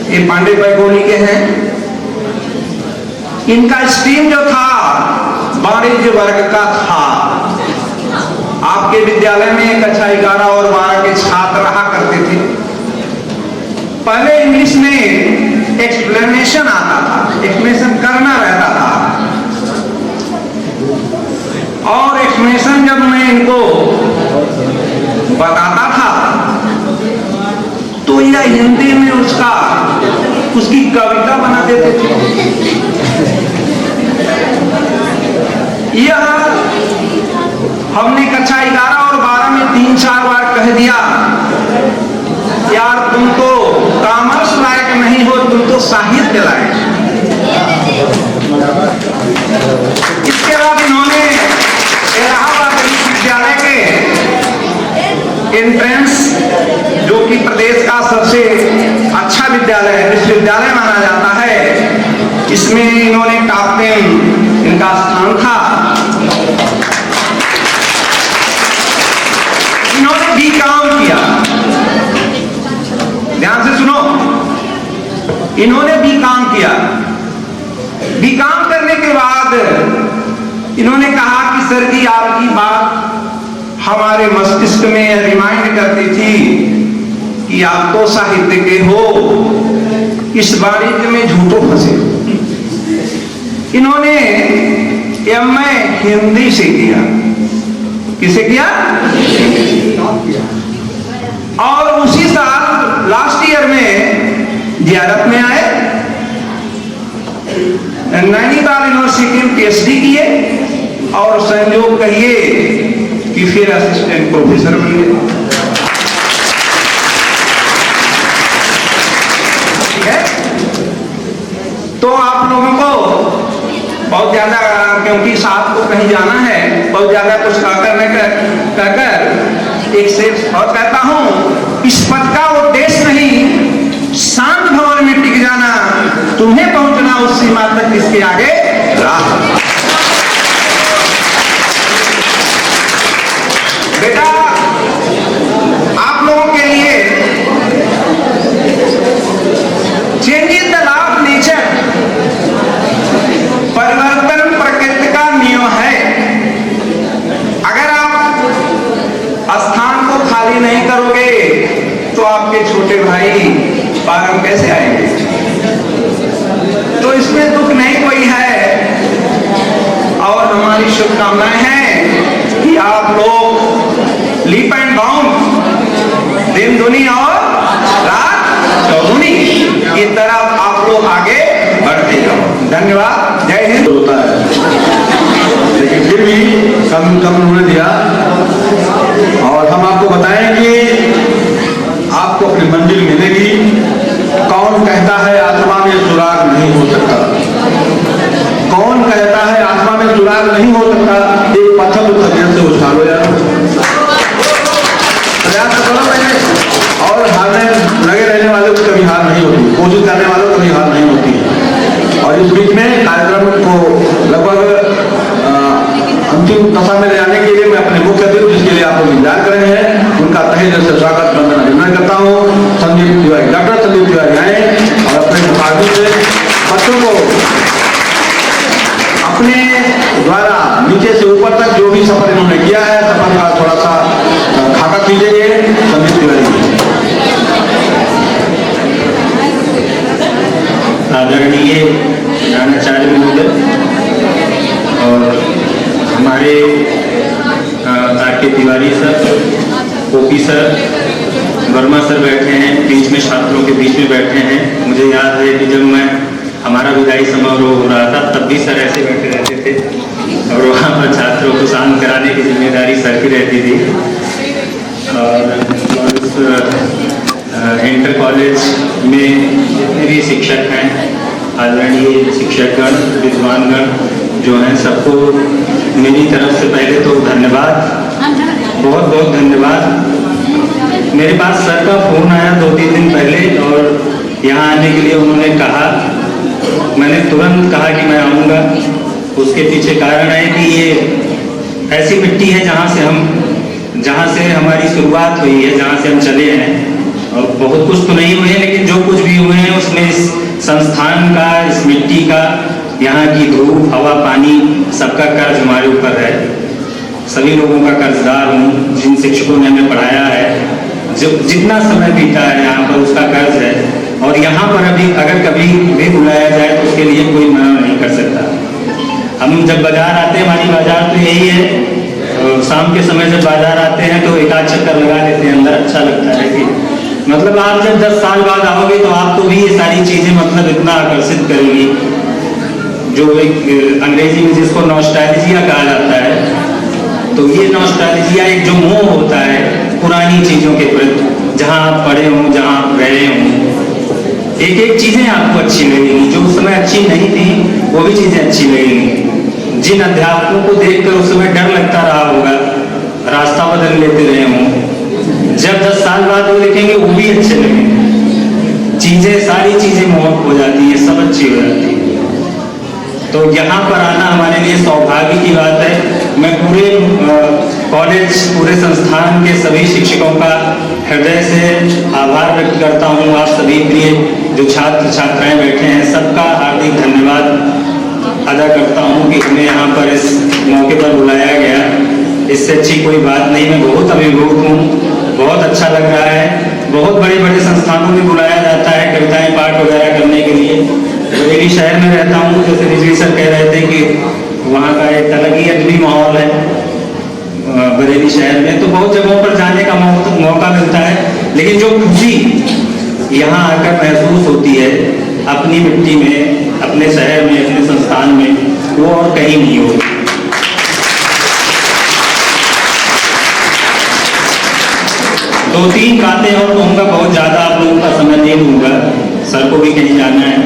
ये पांडे पैगोली के हैं। इनका स्ट्रीम जो था वाणिज्य वर्ग का था। आपके विद्यालय में कक्षा 11 और 12 के छात्र रहा करते थे। पहले इंग्लिश में एक्सप्लेनेशन आता था, एक्सप्लेनेशन करना रहता था, और एक्सप्लेनेशन जब मैं इनको बताता था तो यह हिंदी में उसकी कविता बना देते थे। यह हमने कक्षा 11 और 12 में 3-4 बार कह दिया, यार तुम तो कॉमर्स लायक नहीं हो, तुम तो साहित्य लायक। इसके बाद इन्होंने इलाहाबाद विश्वविद्यालय के एंट्रेंस, जो कि प्रदेश का सबसे अच्छा विद्यालय है, विश्वविद्यालय माना जाता है, इसमें इन्होंने टॉप 10 इनका स्थान था। इन्होंने बीकॉम किया, ध्यान से सुनो, इन्होंने बीकॉम किया। बीकॉम करने के बाद इन्होंने कहा कि सर जी आपकी बात हमारे मस्तिष्क में रिमाइंड करती थी कि आप तो साहित्य के हो, इस वाणिज्य में झूठो फंसे। इन्होंने एमए हिंदी से किया। किसे किया? और उसी साल लास्ट ईयर में जियारत में आए, नैनीताल यूनिवर्सिटी में PhD किए और संयोग कहिए कि फिर असिस्टेंट प्रोफेसर बन गए। ठीक है, तो आप लोगों को बहुत ज्यादा, क्योंकि साहब को कहीं जाना है, बहुत ज्यादा कुछ कहकर एक से और कहता हूं, इस पद का उद्देश्य नहीं शांत भवन में टिक जाना, तुम्हें पहुंचना उस सीमा तक जिसके आगे राह। बेटा आप लोगों के लिए changing the law of nature, परिवर्तन प्रकृति का नियम है। अगर आप स्थान को खाली नहीं करोगे तो आपके छोटे भाई पार कैसे आएंगे? तो इसमें दुख नहीं कोई है और हमारी शुभकामनाएं हैं कि आप लोग लीप एंड बाउंड, दिन दुनी और रात चौगुनी की तरफ आप लोग आगे बढ़ते जाओ। धन्यवाद, जय हिंद।
होता है लेकिन फिर भी कम उन्होंने दिया। और हम आपको बताएं कि आपको अपनी मंजिल मिलेगी। कौन कहता है आत्मा में सुराग नहीं हो सकता? कौन कहता है आत्मा में सुराग नहीं हो सकता? एक पत्थर उस तबीयत से उछालो यार, प्रयास तो करो पहले। और हारने लगे रहने वालों को कभी हार नहीं होती, कोशिश करने वालों को कभी हार नहीं होती। और इस बीच में कार्यक्रम को लगभग अंतिम दशा में ले जाने के लिए मैं अपने मुख्य अतिथि जिसके लिए आप लोग इंतजार कर रहे हैं उनका तहे दिल से स्वागत वंदना अभिनंदन करता हूँ। संदीप तिवारी, डॉक्टर संदीप तिवारी आए और अपने मुखाग्नि से बच्चों को अपने द्वारा नीचे से ऊपर तक जो भी सफर इन्होंने किया है, सफर का थोड़ा सा खाका कीजिए। संदीप तिवारी।
आदरणीय प्रधानाचार्य महोदय और हमारे R K. Tiwari sir, OP sir, Verma sir बैठे हैं बीच में, छात्रों के बीच में बैठे हैं। मुझे याद है कि जब मैं हमारा विदाई समारोह हो रहा था तब भी सर ऐसे बैठे रहते थे और वहाँ पर छात्रों को शांत कराने की जिम्मेदारी सर की रहती थी। और इंटर कॉलेज में जितने भी शिक्षक हैं, आदरणीय शिक्षकगण, विद्वानगण जो हैं, सबको मेरी तरफ से पहले तो धन्यवाद, बहुत बहुत धन्यवाद। मेरे पास सर का फ़ोन आया 2-3 दिन पहले और यहाँ आने के लिए उन्होंने कहा। मैंने तुरंत कहा कि मैं आऊँगा। उसके पीछे कारण है कि ये ऐसी मिट्टी है जहाँ से हमारी शुरुआत हुई है, जहाँ से हम चले हैं। और बहुत कुछ तो नहीं हुए हैं, लेकिन जो कुछ भी हुए हैं उसमें इस संस्थान का, इस मिट्टी का, यहाँ की धूप, हवा, पानी, सबका कर्ज हमारे ऊपर है। सभी लोगों का कर्जदार हूँ। जिन शिक्षकों ने हमें पढ़ाया है, जो जितना समय बीता है यहाँ पर, उसका कर्ज है। और यहाँ पर अभी अगर कभी भी बुलाया जाए तो उसके लिए कोई मना नहीं कर सकता। हम जब बाजार आते हैं, हमारी बाजार तो यही है, शाम के समय जब बाजार आते हैं तो एक आध चक्कर लगा लेते हैं अंदर, अच्छा लगता है कि मतलब आप जब 10 साल बाद आओगे तो आपको भी ये सारी चीजें मतलब इतना आकर्षित करेंगी। जो एक अंग्रेजी में जिसको नॉस्टैल्जिया कहा जाता है, तो ये नॉस्टैल्जिया एक जो मोह होता है पुरानी चीजों के प्रति, जहाँ आप पढ़े हों, जहाँ आप रहे हों, एक एक चीजें आपको अच्छी लगेंगी। जो उस समय अच्छी नहीं थी वो भी चीजें अच्छी लगेंगी। जिन अध्यापकों को देखकर उस समय डर लगता रहा होगा, रास्ता बदल लेते रहे हों, जब 10 साल बाद वो लिखेंगे वो भी अच्छे लगेंगे। चीजें, सारी चीजें मोहक हो जाती हैं, सब अच्छी हो जाती है। तो यहाँ पर आना हमारे लिए सौभाग्य की बात है। मैं पूरे कॉलेज, पूरे संस्थान के सभी शिक्षकों का हृदय से आभार व्यक्त करता हूँ। आप सभी प्रिय जो छात्र छात्राएं बैठे हैं, सबका हार्दिक धन्यवाद अदा करता हूँ कि हमें यहाँ पर इस मौके पर बुलाया गया। इससे अच्छी कोई बात नहीं। मैं बहुत अभिभूत हूँ, बहुत अच्छा लग रहा है। बहुत बड़े बड़े संस्थानों में बुलाया जाता है कविताएं पाठ वगैरह करने के लिए। बरेली शहर में रहता हूँ, जैसे रिजवी सर कह रहे थे कि वहाँ का एक अलग ही अजमी माहौल है बरेली शहर में, तो बहुत जगहों पर जाने का मौका मिलता है। लेकिन जो खुशी यहाँ आकर महसूस होती है अपनी मिट्टी में, अपने शहर में, अपने संस्थान में, वो और कहीं नहीं होगी। दो तीन बातें और कहूँगा, बहुत ज़्यादा आप लोगों का समय नहीं लूँगा, सर को भी कहीं जाना है।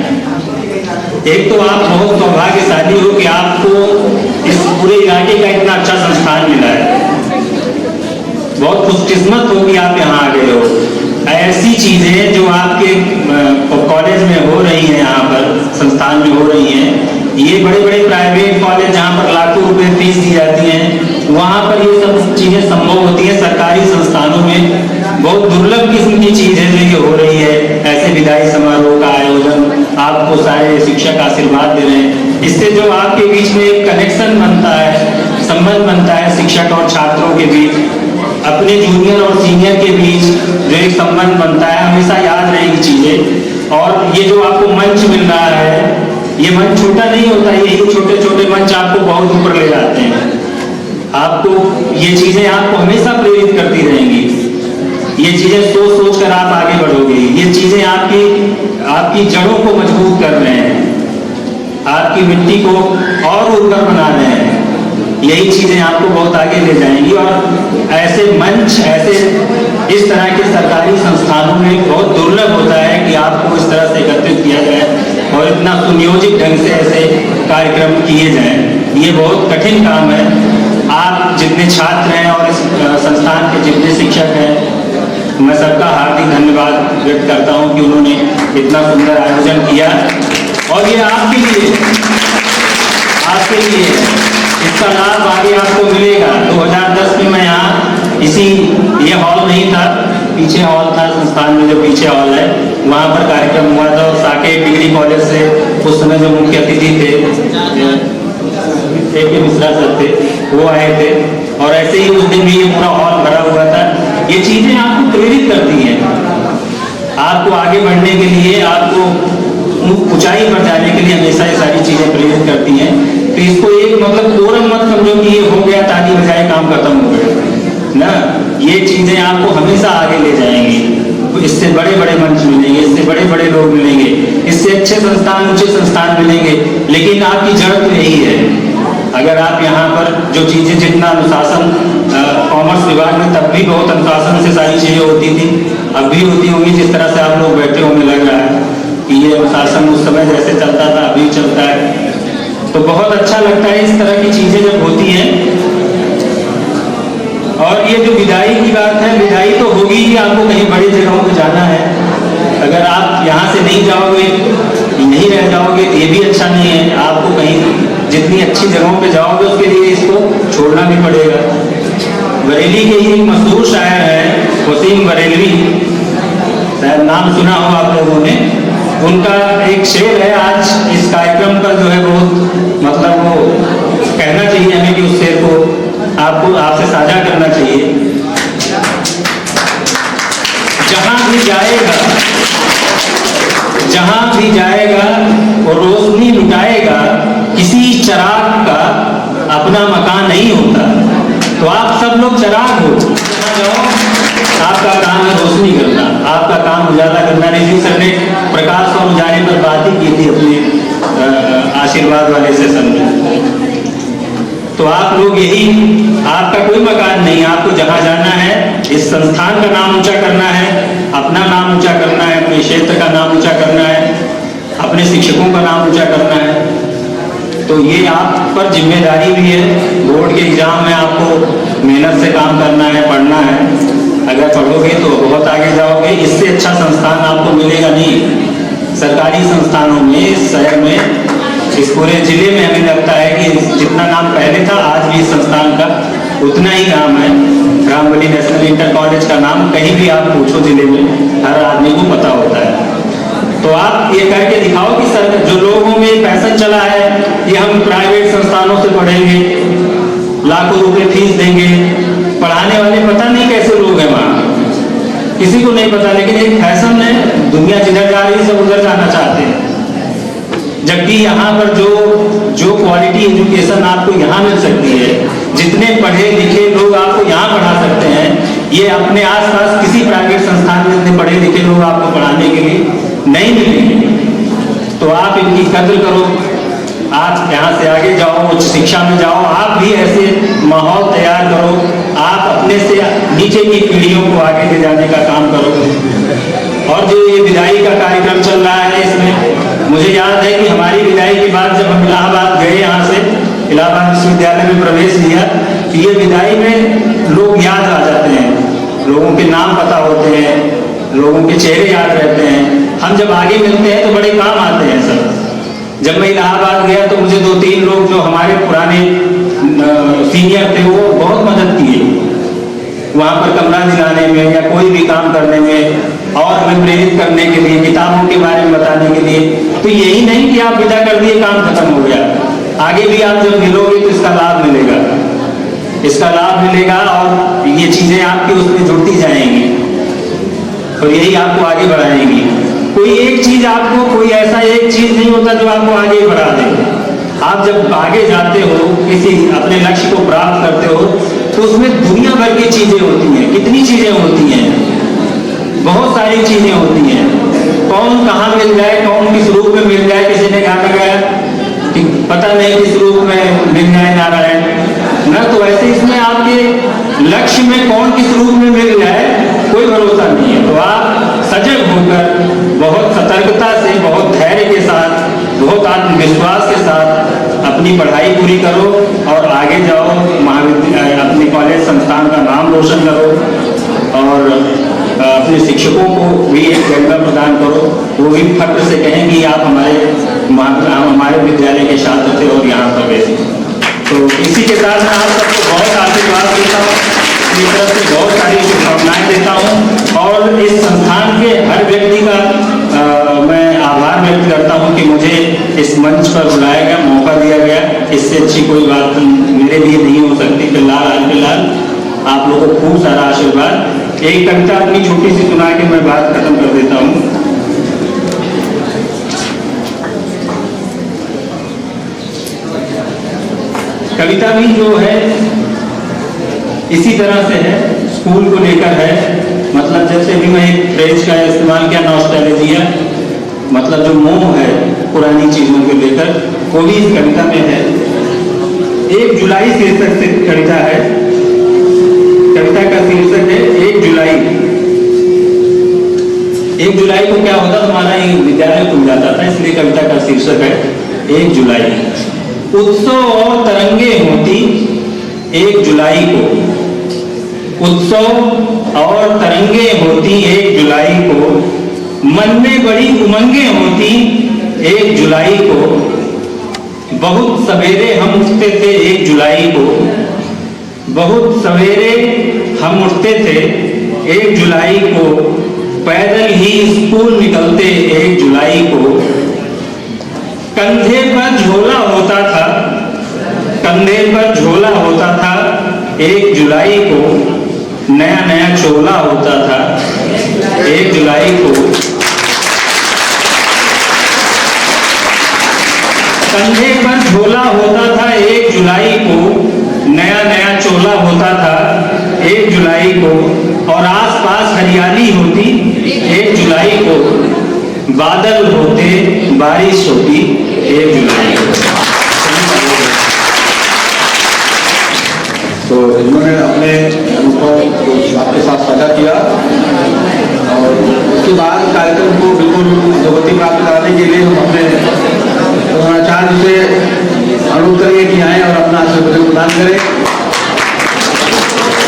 एक तो आप बहुत सौभाग्यशाली हो कि आपको इस पूरे इलाके का इतना अच्छा संस्थान मिला है। बहुत खुशकिस्मत हो कि आप यहाँ आ गए हो। ऐसी चीजें जो आपके कॉलेज में हो रही हैं, यहाँ पर संस्थान में हो रही हैं, ये बड़े बड़े प्राइवेट कॉलेज जहाँ पर लाखों रुपए फीस दी जाती है, वहाँ पर ये सब चीजें संभव होती हैं। सरकारी संस्थानों में बहुत दुर्लभ किस्म की चीज है जो ये हो रही है। ऐसे विदाई समारोह का आयोजन, आपको सारे शिक्षक आशीर्वाद दे रहे हैं, इससे जो आपके बीच में एक कनेक्शन बनता है, संबंध बनता है शिक्षक और छात्रों के बीच, अपने जूनियर और सीनियर के बीच जो एक संबंध बनता है, हमेशा याद रहेगी चीजें। और ये जो आपको मंच मिल रहा है, ये मंच छोटा नहीं होता, यही छोटे छोटे मंच आपको बहुत ऊपर ले जाते हैं। आपको ये चीजें आपको हमेशा प्रेरित करती रहेंगी। ये चीजें सोच सोच कर आप आगे बढ़ोगे। ये चीजें आपकी जड़ों को मजबूत कर रहे हैं, आपकी मिट्टी को और उर्वर बना रहे हैं। यही चीजें आपको बहुत आगे ले जाएंगी। और ऐसे मंच, ऐसे इस तरह के सरकारी संस्थानों में बहुत दुर्लभ होता है कि आपको इस तरह से एकत्रित किया जाए और इतना सुनियोजित ढंग से ऐसे कार्यक्रम किए जाएं। ये बहुत कठिन काम है। आप जितने छात्र हैं और इस संस्थान के जितने शिक्षक हैं, मैं सबका हार्दिक धन्यवाद व्यक्त करता हूं कि उन्होंने इतना सुंदर आयोजन किया। और ये आपके लिए इसका लाभ आगे आपको मिलेगा। 2010 में मैं यहाँ ये हॉल नहीं था, पीछे हॉल था संस्थान में, जो पीछे हॉल है, वहाँ पर कार्यक्रम हुआ था। और साकेत डिग्री कॉलेज से उस समय जो मुख्य अतिथि थे A.K. मिश्रा सर थे, वो आए थे। और ऐसे ही उस दिन भी ये पूरा हॉल भरा हुआ था। ये चीजें आपको प्रेरित करती हैं, आपको आगे बढ़ने के लिए, आपको ऊंचाई पर जाने के लिए हमेशा ये सारी चीजें प्रेरित करती हैं। तो इसको एक मतलब कोरम मत समझो कि ये हो गया, ताली बजाए काम खत्म हो गया ना। ये चीजें आपको हमेशा आगे ले जाएंगी। इससे बड़े बड़े मंच मिलेंगे, इससे बड़े बड़े लोग मिलेंगे, इससे अच्छे संस्थान, ऊंचे संस्थान मिलेंगे। लेकिन आपकी जड़ तो यही है। अगर आप यहाँ पर जो चीजें, जितना अनुशासन कॉमर्स विभाग में तब भी बहुत अनुशासन से सारी चीजें होती थी, अब भी होती होंगी। जिस तरह से आप लोग बैठे होंगे, लग रहा है कि ये अनुशासन उस समय जैसे चलता था अभी चलता है। तो बहुत अच्छा लगता है इस तरह की चीजें जब होती हैं। और ये जो विदाई की बात है, विदाई तो होगी ही, आपको कहीं बड़ी जगहों पे जाना है। अगर आप यहाँ से नहीं जाओगे, यहीं रह जाओगे, ये भी अच्छा नहीं है। आपको कहीं जितनी अच्छी जगहों पे जाओगे, उसके लिए इसको छोड़ना भी पड़ेगा। बरेली के ही एक मशहूर शायर है वसीम बरेलवी, शायद नाम सुना हो आप लोगों ने। उनका एक शेर है, आज इस कार्यक्रम का जो है बहुत मतलब वो कहना चाहिए हमें कि उस शेर को आपसे साझा करना चाहिए। जहां भी जाएगा वो रोशनी लुटाएगा, किसी चिराग का अपना मकान नहीं होता। तो आप सब लोग चिराग हो, जाओ, आपका काम है रोशनी करना, आपका काम उजाला करना। ऋषि सर ने प्रकाश और उजाले पर बात ही की थी अपने आशीर्वाद वाले सेशन में। तो आप लोग यही, आपका कोई मकान नहीं, आपको जहां जाना है, इस संस्थान का नाम ऊंचा करना है, अपना नाम ऊंचा करना है, अपने क्षेत्र का नाम ऊंचा करना है, अपने शिक्षकों का नाम ऊंचा करना है। तो ये आप पर जिम्मेदारी भी है। बोर्ड के एग्जाम में आपको मेहनत से काम करना है, पढ़ना है। अगर पढ़ोगे तो बहुत आगे जाओगे। इससे अच्छा संस्थान आपको मिलेगा नहीं। सरकारी संस्थानों में, इस शहर में, इस पूरे जिले में हमें लगता है कि जितना नाम पहले था, आज भी इस संस्थान का उतना ही नाम है। रामबली नेशनल इंटर कॉलेज का नाम कहीं भी आप पूछो जिले में, हर आदमी को पता होता है। तो आप ये करके दिखाओ कि सर, जो लोगों में पैसा चला है, ये हम प्राइवेट संस्थानों से पढ़ेंगे, लाखों रुपए फीस देंगे, पढ़ाने वाले पता नहीं कैसे लोग हैं वहाँ, किसी को नहीं पता। लेकिन एक फैशन है, दुनिया जिधर जा रही है सब उधर जाना चाहते हैं। जबकि यहाँ पर जो क्वालिटी एजुकेशन आपको यहाँ मिल सकती है, जितने पढ़े लिखे लोग आपको यहाँ पढ़ा सकते हैं, ये अपने आसपास किसी प्राइवेट संस्थान में कद्र करो, आप यहाँ से आगे जाओ, उच्च शिक्षा में जाओ, आप भी ऐसे माहौल तैयार करो, आप अपने से नीचे की पीढ़ियों को आगे ले जाने का काम करो। और जो ये विदाई का कार्यक्रम चल रहा है, इसमें मुझे याद है कि हमारी विदाई के बाद जब हम इलाहाबाद गए, यहाँ से इलाहाबाद विश्वविद्यालय में प्रवेश लिया, तो ये विदाई में लोग याद आ जाते हैं, लोगों के नाम पता होते हैं, लोगों के चेहरे याद रहते हैं। हम जब आगे मिलते हैं तो बड़े काम आते हैं सब। जब मैं इलाहाबाद गया तो मुझे 2-3 लोग जो हमारे पुराने सीनियर थे वो बहुत मदद किए वहाँ पर कमरा दिलाने में या कोई भी काम करने में, और हमें प्रेरित करने के लिए, किताबों के बारे में बताने के लिए। तो यही नहीं कि आप विदा कर दिए काम खत्म हो गया, आगे भी आप जब मिलोगे तो इसका लाभ मिलेगा, इसका लाभ मिलेगा और ये चीजें आपकी उसमें जुड़ती जाएंगी और यही आपको आगे बढ़ाएंगी। कोई एक चीज आपको, कोई ऐसा एक चीज नहीं होता जो आपको आगे बढ़ा दे। आप जब आगे जाते हो, किसी अपने लक्ष्य को प्राप्त करते हो, तो उसमें दुनिया भर की चीजें होती हैं। कितनी चीजें होती हैं, बहुत सारी चीजें होती हैं। कौन कहाँ मिल जाए, कौन किस रूप में मिल जाए, किसी ने कहा गया कि पता नहीं किस रूप में मिल जाए नारायण ना, तो ऐसे इसमें आपके लक्ष्य में कौन किस रूप में मिल जाए कोई भरोसा नहीं है। तो आप सजग होकर, बहुत सतर्कता से, बहुत धैर्य के साथ, बहुत आत्मविश्वास के साथ अपनी पढ़ाई पूरी करो और आगे जाओ, महाविद्यालय अपने कॉलेज संस्थान का नाम रोशन करो और अपने शिक्षकों को भी एक जगह प्रदान करो, वो भी फक्र से कहें कि आप हमारे विद्यालय के छात्र थे और यहाँ पर गए। तो इसी के साथ मैं आप सबको बहुत आशीर्वाद देता हूँ, अपनी तरफ से बहुत सारी शुभकामनाएं देता हूँ और इस संस्थान के हर व्यक्ति का मैं आभार व्यक्त करता हूँ कि मुझे इस मंच पर बुलाया गया, मौका दिया गया। इससे अच्छी कोई बात मेरे लिए नहीं हो सकती। फिलहाल आप लोगों को खूब सारा आशीर्वाद। एक कविता अपनी छोटी सी सुना के मैं बात खत्म कर देता हूँ। कविता भी जो है इसी तरह से है, स्कूल को लेकर है। मतलब जैसे भी मैं एक फ्रेज का इस्तेमाल किया, नॉस्टैल्जिया, मतलब जो मोह है पुरानी चीजों को लेकर, वो भी इस कविता में है। 1 जुलाई शीर्षक से कविता है। कविता का शीर्षक है 1 जुलाई। 1 जुलाई को क्या होता, हमारा ये विद्यालय खुल जाता था, इसलिए कविता का शीर्षक है 1 जुलाई। उत्सव और तरंगे होती 1 जुलाई को, उत्सव और तरंगे होती 1 जुलाई को, मन में बड़ी उमंगे होती 1 जुलाई को, बहुत सवेरे हम उठते थे 1 जुलाई को, बहुत सवेरे हम उठते थे 1 जुलाई को, पैदल ही स्कूल निकलते 1 जुलाई को, कंधे पर झोला होता था, कंधे पर झोला होता था 1 जुलाई को, नया नया चोला होता था 1 जुलाई को, कंधे पर झोला होता था 1 जुलाई को, नया नया चोला होता था 1 जुलाई को, और आसपास हरियाली होती 1 जुलाई को, बादल होते, बारिश होती 1 जुलाई को।
तो इन्होंने अपने अनुभव को आपके साथ साझा किया और उसके बाद कार्यक्रम को बिल्कुल अधोगति प्राप्त कराने के लिए हम अपने आचार्य से अनुरोध करेंगे कि आए और अपना आशीर्वाद प्रदान करें।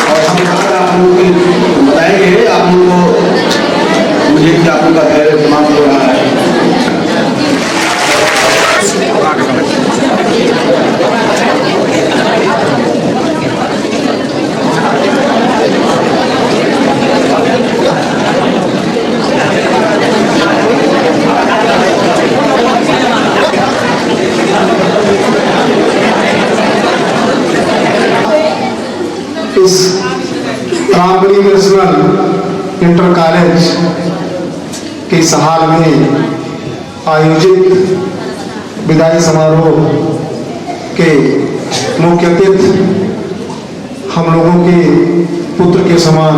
और हम आप लोगों को बताएंगे, आप लोगों को मुझे कि आप लोग का धैर्य समाप्त हो रहा है।
इस रामबली नेशनल इंटर कॉलेज के सहार में आयोजित विदाई समारोह के मुख्य अतिथि हम लोगों के पुत्र के समान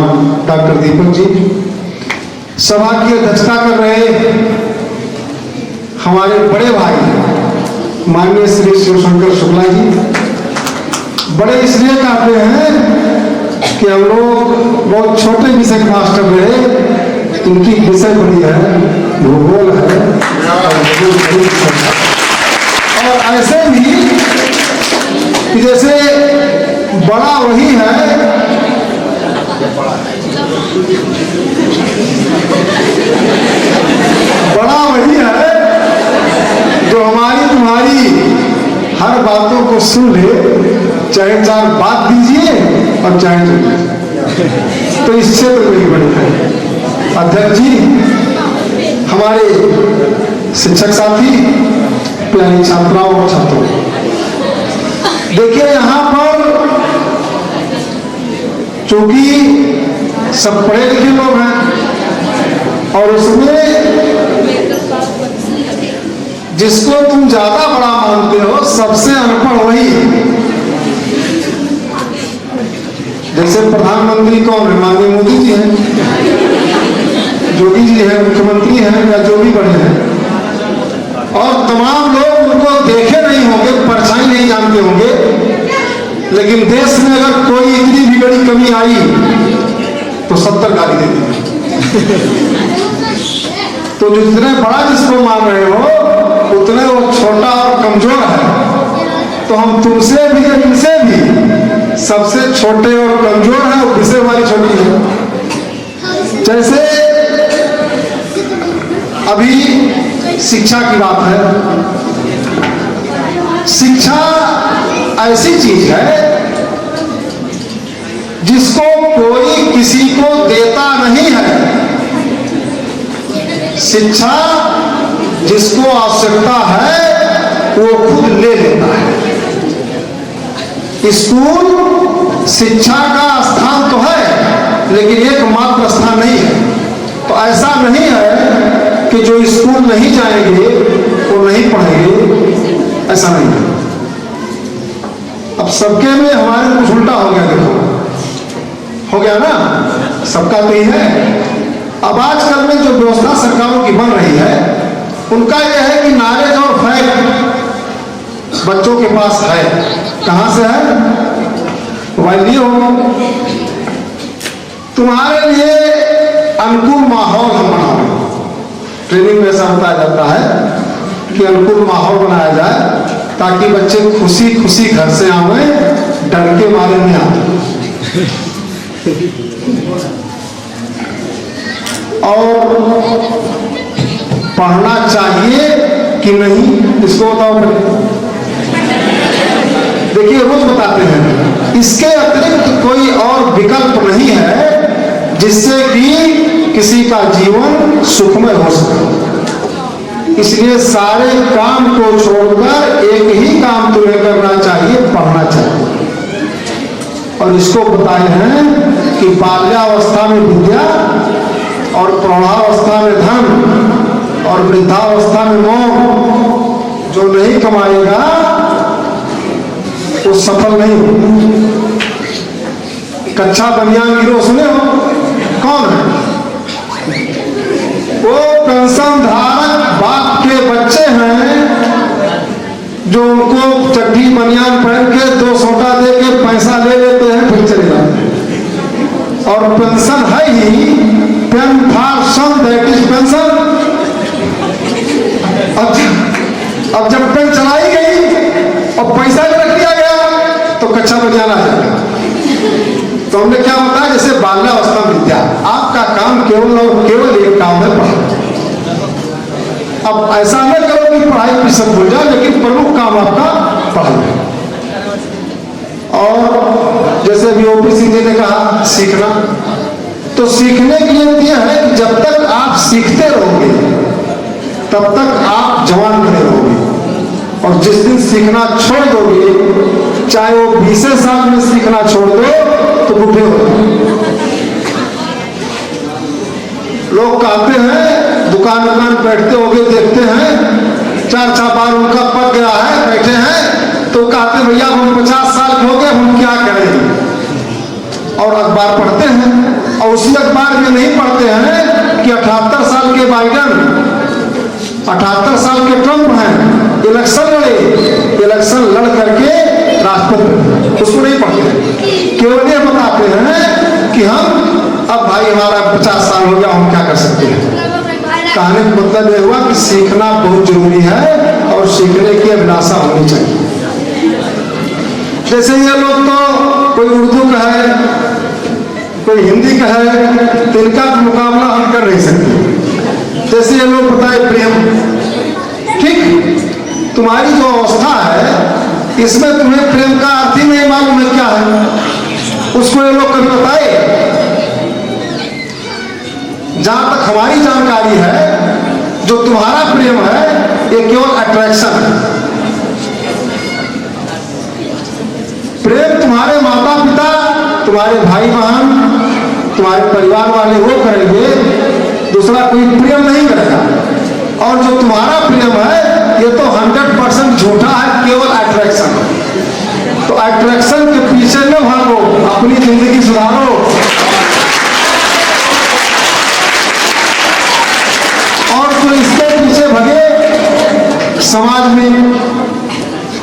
डॉक्टर दीपक जी, सभा की अध्यक्षता कर रहे हमारे बड़े भाई
माननीय श्री शिवशंकर शुक्ला जी बड़े इसलिए कहते हैं कि हम लोग बहुत छोटे विषय के मास्टर रहे, इनकी विषय बड़ी है, भूगोल है और ऐसे भी कि जैसे बड़ा वही है बड़ा वही है जो हमारी तुम्हारी हर बातों को सुन ले, चाहे 4 बात दीजिए और चाहे तो इस क्षेत्र में ही बड़ी है। अध्यक्ष जी, हमारे शिक्षक साथी, प्यारी छात्राओं और छात्रों, देखिए यहाँ पर चूंकि सब पढ़े लिखे लोग हैं और उसमें जिसको तुम ज्यादा बड़ा मानते हो सबसे अनपढ़ वही है। जैसे प्रधानमंत्री कौन है? माननीय मोदी जी हैं, योगी जी हैं, मुख्यमंत्री हैं या जो भी बड़े हैं, और तमाम लोग उनको देखे नहीं होंगे, परछाई नहीं जानते होंगे, लेकिन देश में अगर कोई इतनी भी बड़ी कमी आई तो 70 गाली दे दी। तो जितने बड़ा जिसको मान रहे हो उतने वो छोटा और कमजोर है। तो हम तुमसे भी इनसे भी सबसे छोटे और कमजोर है, वो विषय वाली छोटी है। जैसे अभी शिक्षा की बात है, शिक्षा ऐसी चीज है जिसको कोई किसी को देता नहीं है। शिक्षा जिसको आवश्यकता है वो खुद ले लेता है। स्कूल शिक्षा का स्थान तो है लेकिन एकमात्र स्थान नहीं है। तो ऐसा नहीं है कि जो स्कूल नहीं जाएंगे वो नहीं पढ़ेंगे, ऐसा नहीं है। अब सबके में हमारे कुछ उल्टा हो गया, देखो हो गया ना, सबका तो ही है। अब आजकल में जो व्यवस्था सरकारों की बन रही है उनका यह है कि नॉलेज और फैक्ट बच्चों के पास है। कहां से है? मोबाइल लिए होगा। तुम्हारे लिए अनुकूल माहौल हम बना रहे हैं। ट्रेनिंग में ऐसा बताया जाता है कि अनुकूल माहौल बनाया जाए ताकि बच्चे खुशी खुशी घर से आवे, डर के मारे में आते। और पढ़ना चाहिए कि नहीं, इसको बताओ। देखिए रोज बताते हैं, इसके अतिरिक्त कोई और विकल्प नहीं है जिससे कि किसी का जीवन सुखमय हो सके। इसलिए सारे काम को छोड़कर एक ही काम तुम्हें करना चाहिए, पढ़ना चाहिए। और इसको बताए हैं कि बाल्यावस्था में विद्या और प्रौढ़ावस्था में धन और वृद्धावस्था में मोह। जो नहीं कमाएगा वो सफल नहीं हो। कच्चा बनियान गिरोह सुने हो? कौन है वो? पेंशन धारक बाप के बच्चे हैं जो उनको चड्डी बनियान पहन के 2 सोटा दे के पैसा ले लेते हैं, फिर चले जाते हैं। और पेंशन है ही पेंशन, दैट इज पेंशन। अब जब पेन चलाई गई और पैसा भी रख दिया गया तो कच्चा बनियान आ जाएगा। तो हमने क्या बताया, जैसे बाल्यावस्था विद्या, आपका काम केवल और केवल एक काम है पढ़ाई। अब ऐसा न करो कि पढ़ाई की सब भूल जाए, लेकिन प्रमुख काम आपका पढ़ाई है। और जैसे भी ओपीसी जी ने कहा सीखना, तो सीखने की नियत यह है कि जब तक आप सीखते रहोगे तब तक आप जवान बने रहोगे। और जिस दिन सीखना छोड़ दोगे, चाहे वो 20 साल में सीखना छोड़ दो तो बूढ़े हो। लोग कहते हैं, दुकान बैठते होगे देखते हैं, 4 बार उनका पक गया है, बैठे हैं, तो कहते भैया हम 50 साल के हो गए, हम क्या करें? और अखबार पढ़ते हैं और उसी अखबार में नहीं पढ़ते हैं कि 78 साल के बाइडेन, 78 साल के ट्रंप हैं, इलेक्शन लड़े, इलेक्शन लड़ करके राष्ट्रपति बने, उसको नहीं पढ़ते, केवल ये बताते हैं कि हम अब भाई हमारा 50 साल हो गया, हम क्या कर सकते हैं। कहने का मतलब यह हुआ कि सीखना बहुत जरूरी है और सीखने की अभिलाषा होनी चाहिए। जैसे ये लोग तो कोई उर्दू का है, कोई हिंदी का है, तो इनका मुकाबला हम कर नहीं सकते। जैसे ये लोग बताए प्रेम, ठीक, तुम्हारी जो अवस्था है इसमें तुम्हें प्रेम का अर्थ ही नहीं मालूम है क्या है, उसको ये लोग कभी बताए। जहां तक हमारी जानकारी है, जो तुम्हारा प्रेम है ये केवल अट्रैक्शन है। प्रेम तुम्हारे माता पिता, तुम्हारे भाई बहन, तुम्हारे परिवार वाले वो करेंगे, दूसरा कोई प्रेम नहीं करेगा। और जो तुम्हारा प्रेम है ये तो 100% झूठा है, केवल अट्रैक्शन। तो अट्रैक्शन के पीछे न भागो, अपनी जिंदगी सुधारो। और जो इसके पीछे भगे समाज में,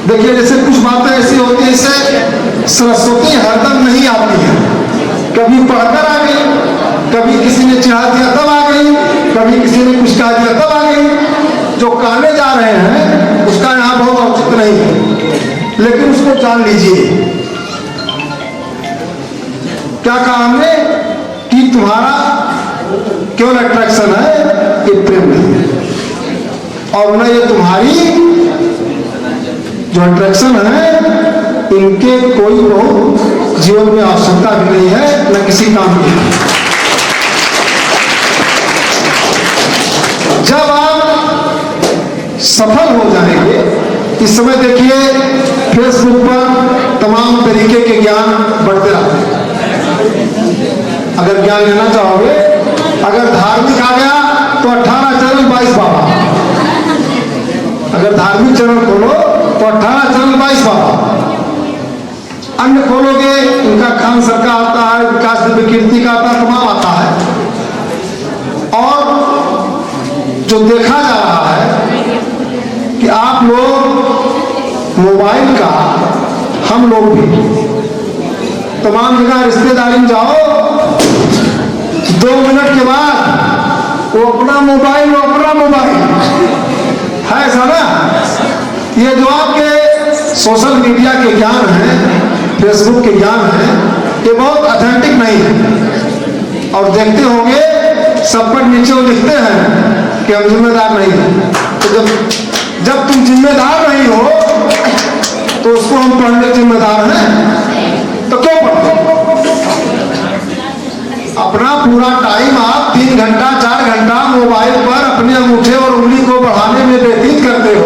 देखिए जैसे कुछ बातें ऐसी होती है, जैसे सरस्वती हरदम नहीं आती है, कभी पढ़कर आ गई, कभी किसी ने चाह दिया तब आ गई, कभी किसी ने कुछ कहा दिया तब आ गई। जो कहने जा रहे हैं उसका यहाँ बहुत औचित्य नहीं है, लेकिन उसको जान लीजिए। क्या कहा हमने कि तुम्हारा केवल अट्रैक्शन है, ये प्रेम नहीं है। और न ये तुम्हारी जो अट्रैक्शन है इनके कोई बहुत जीवन में आवश्यकता भी नहीं है, न किसी काम की। जब आप सफल हो जाएंगे, इस समय देखिए फेसबुक पर तमाम तरीके के ज्ञान बढ़ते रहते हैं। अगर ज्ञान लेना चाहोगे, अगर धार्मिक आ गया तो 18 चैनल 22 बाबा, अगर धार्मिक चैनल खोलो तो 18 चैनल 22 बाबा। अन्य खोलोगे उनका खान सर का आता है, विकास दिव्य कीर्ति का आता है, तमाम आता है। और जो देखा जा रहा है कि आप लोग मोबाइल का, हम लोग भी तमाम जगह रिश्तेदारी में जाओ, 2 मिनट के बाद वो अपना मोबाइल है ऐसा ना। ये जो आपके सोशल मीडिया के ज्ञान है, फेसबुक के ज्ञान है, ये बहुत ऑथेंटिक नहीं है। और देखते होंगे सब पर नीचे वो लिखते हैं कि हम जिम्मेदार नहीं हैं। तो जब तुम जिम्मेदार नहीं हो तो उसको हम पढ़ने जिम्मेदार हैं, तो क्यों पढ़ते? अपना पूरा टाइम आप 3 घंटा 4 घंटा मोबाइल पर अपने अंगूठे और उंगली को बढ़ाने में व्यतीत करते हो।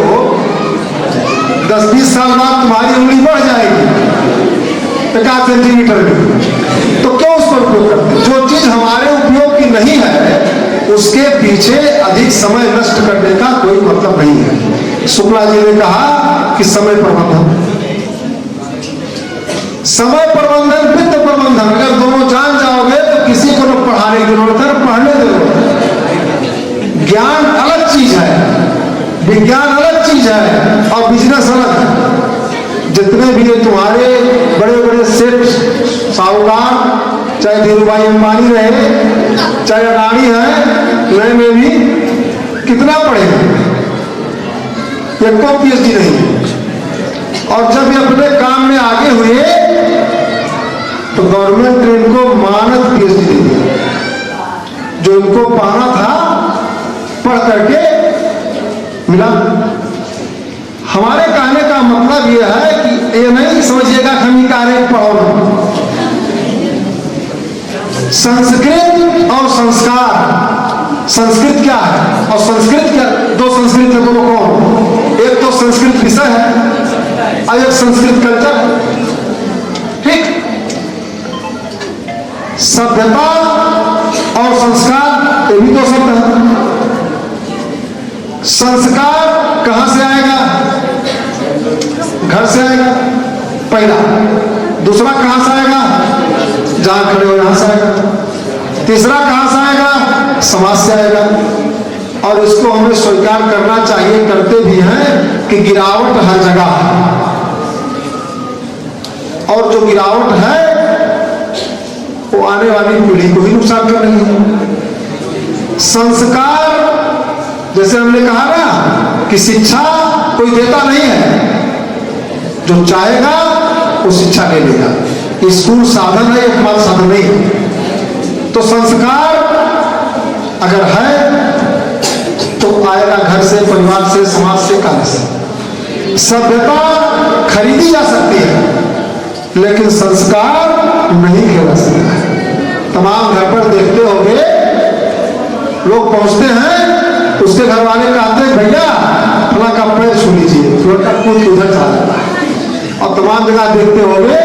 10-20 साल बाद तुम्हारी उंगली बढ़ जाएगी 50 सेंटीमीटर में, तो क्यों उस पर उपयोग करते? जो चीज हमारे उपयोग की नहीं है उसके पीछे अधिक समय नष्ट करने का कोई मतलब नहीं है। शुक्ला जी ने कहा कि समय प्रबंधन, समय प्रबंधन, वित्त प्रबंधन, अगर दोनों जान जाओगे तो किसी को न पढ़ाने की जरूरत है, पढ़ने की जरूरत है। ज्ञान अलग चीज है, विज्ञान अलग चीज है और बिजनेस अलग है। जितने भी तुम्हारे बड़े बड़े सेठ साहूकार, चाहे धीरूभाई अंबानी रहे, चाहे अडानी है, नए में भी कितना पढ़े, एक को PhD नहीं। और जब ये अपने काम में आगे हुए तो गवर्नमेंट ने इनको मानद PhD दे दिया। जो इनको पाना था पढ़ करके मिला। हमारे कहने का मतलब यह है कि ये नहीं समझिएगा कि हम कार्य पढ़ो। संस्कृत और संस्कार, संस्कृत क्या है और संस्कृत क्या, 2 संस्कृत है, दोनों कौन? एक तो संस्कृत विषय है और एक संस्कृत कल्चर है, ठीक। सभ्यता और संस्कार ये भी 2 शब्द है। संस्कार कहां से आएगा? घर से आएगा पहला। दूसरा कहां से आएगा? जहां खड़े हो यहां से आएगा। तीसरा कहां से आएगा? समाज से आएगा। और इसको हमें स्वीकार करना चाहिए, करते भी हैं, कि गिरावट हर जगह है। और जो गिरावट है वो आने वाली पीढ़ी को भी नुकसान कर रही है। संस्कार, जैसे हमने कहा ना कि शिक्षा कोई देता नहीं है, जो चाहेगा वो शिक्षा ले लेगा। स्कूल साधन है, एकमात्र साधन नहीं है। तो संस्कार अगर है तो आएगा घर से, परिवार से, समाज से, कार्य से। सभ्यता खरीदी जा सकती है लेकिन संस्कार नहीं खरीदा सकता है। तमाम घर पर देखते होंगे, लोग पहुंचते हैं, उसके घर वाले कहते हैं भैया फला का पैर छू लीजिए, लड़का कूद के उधर चला जाता है। और तमाम जगह देखते होंगे,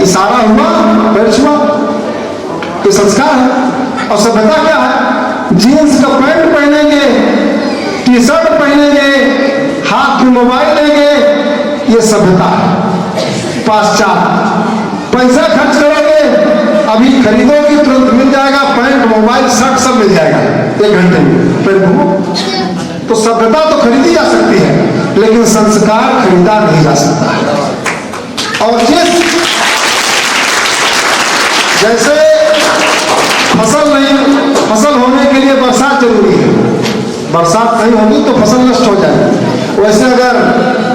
इशारा हुआ, पैर छुआ, ये संस्कार है। और सभ्यता क्या है? जीन्स का पैंट पहनेंगे, टी शर्ट पहनेंगे, हाथ में मोबाइल लेंगे, ये सभ्यता है। पाश्चात्य पैसा खर्च करोगे, अभी खरीदोगे तुरंत मिल जाएगा, पैंट, मोबाइल, शर्ट सब मिल जाएगा 1 घंटे में, फिर घूमो। तो सभ्यता तो खरीदी जा सकती है लेकिन संस्कार खरीदा नहीं जा सकता है। और जैसे फसल होने के लिए बरसात जरूरी है, बरसात नहीं होगी तो फसल नष्ट हो जाएगी। वैसे अगर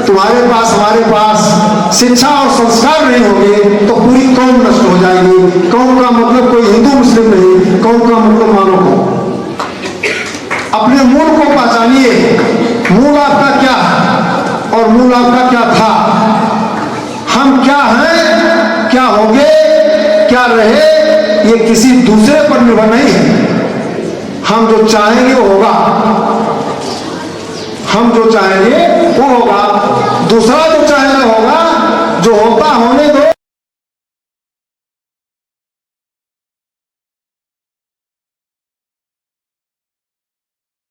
तुम्हारे पास, हमारे पास शिक्षा और संस्कार नहीं होंगे तो पूरी कौम नष्ट हो जाएगी। कौम का मतलब कोई हिंदू मुस्लिम नहीं, कौम का मतलब मानव को। अपने मूल को पहचानिए, मूल आपका क्या है और मूल आपका क्या था। हम क्या हैं, क्या होंगे, क्या रहे, ये किसी दूसरे पर निर्भर नहीं है। हम जो चाहेंगे वो होगा, हम जो चाहेंगे वो होगा, दूसरा जो चाहेगा होगा। जो होता होने दो।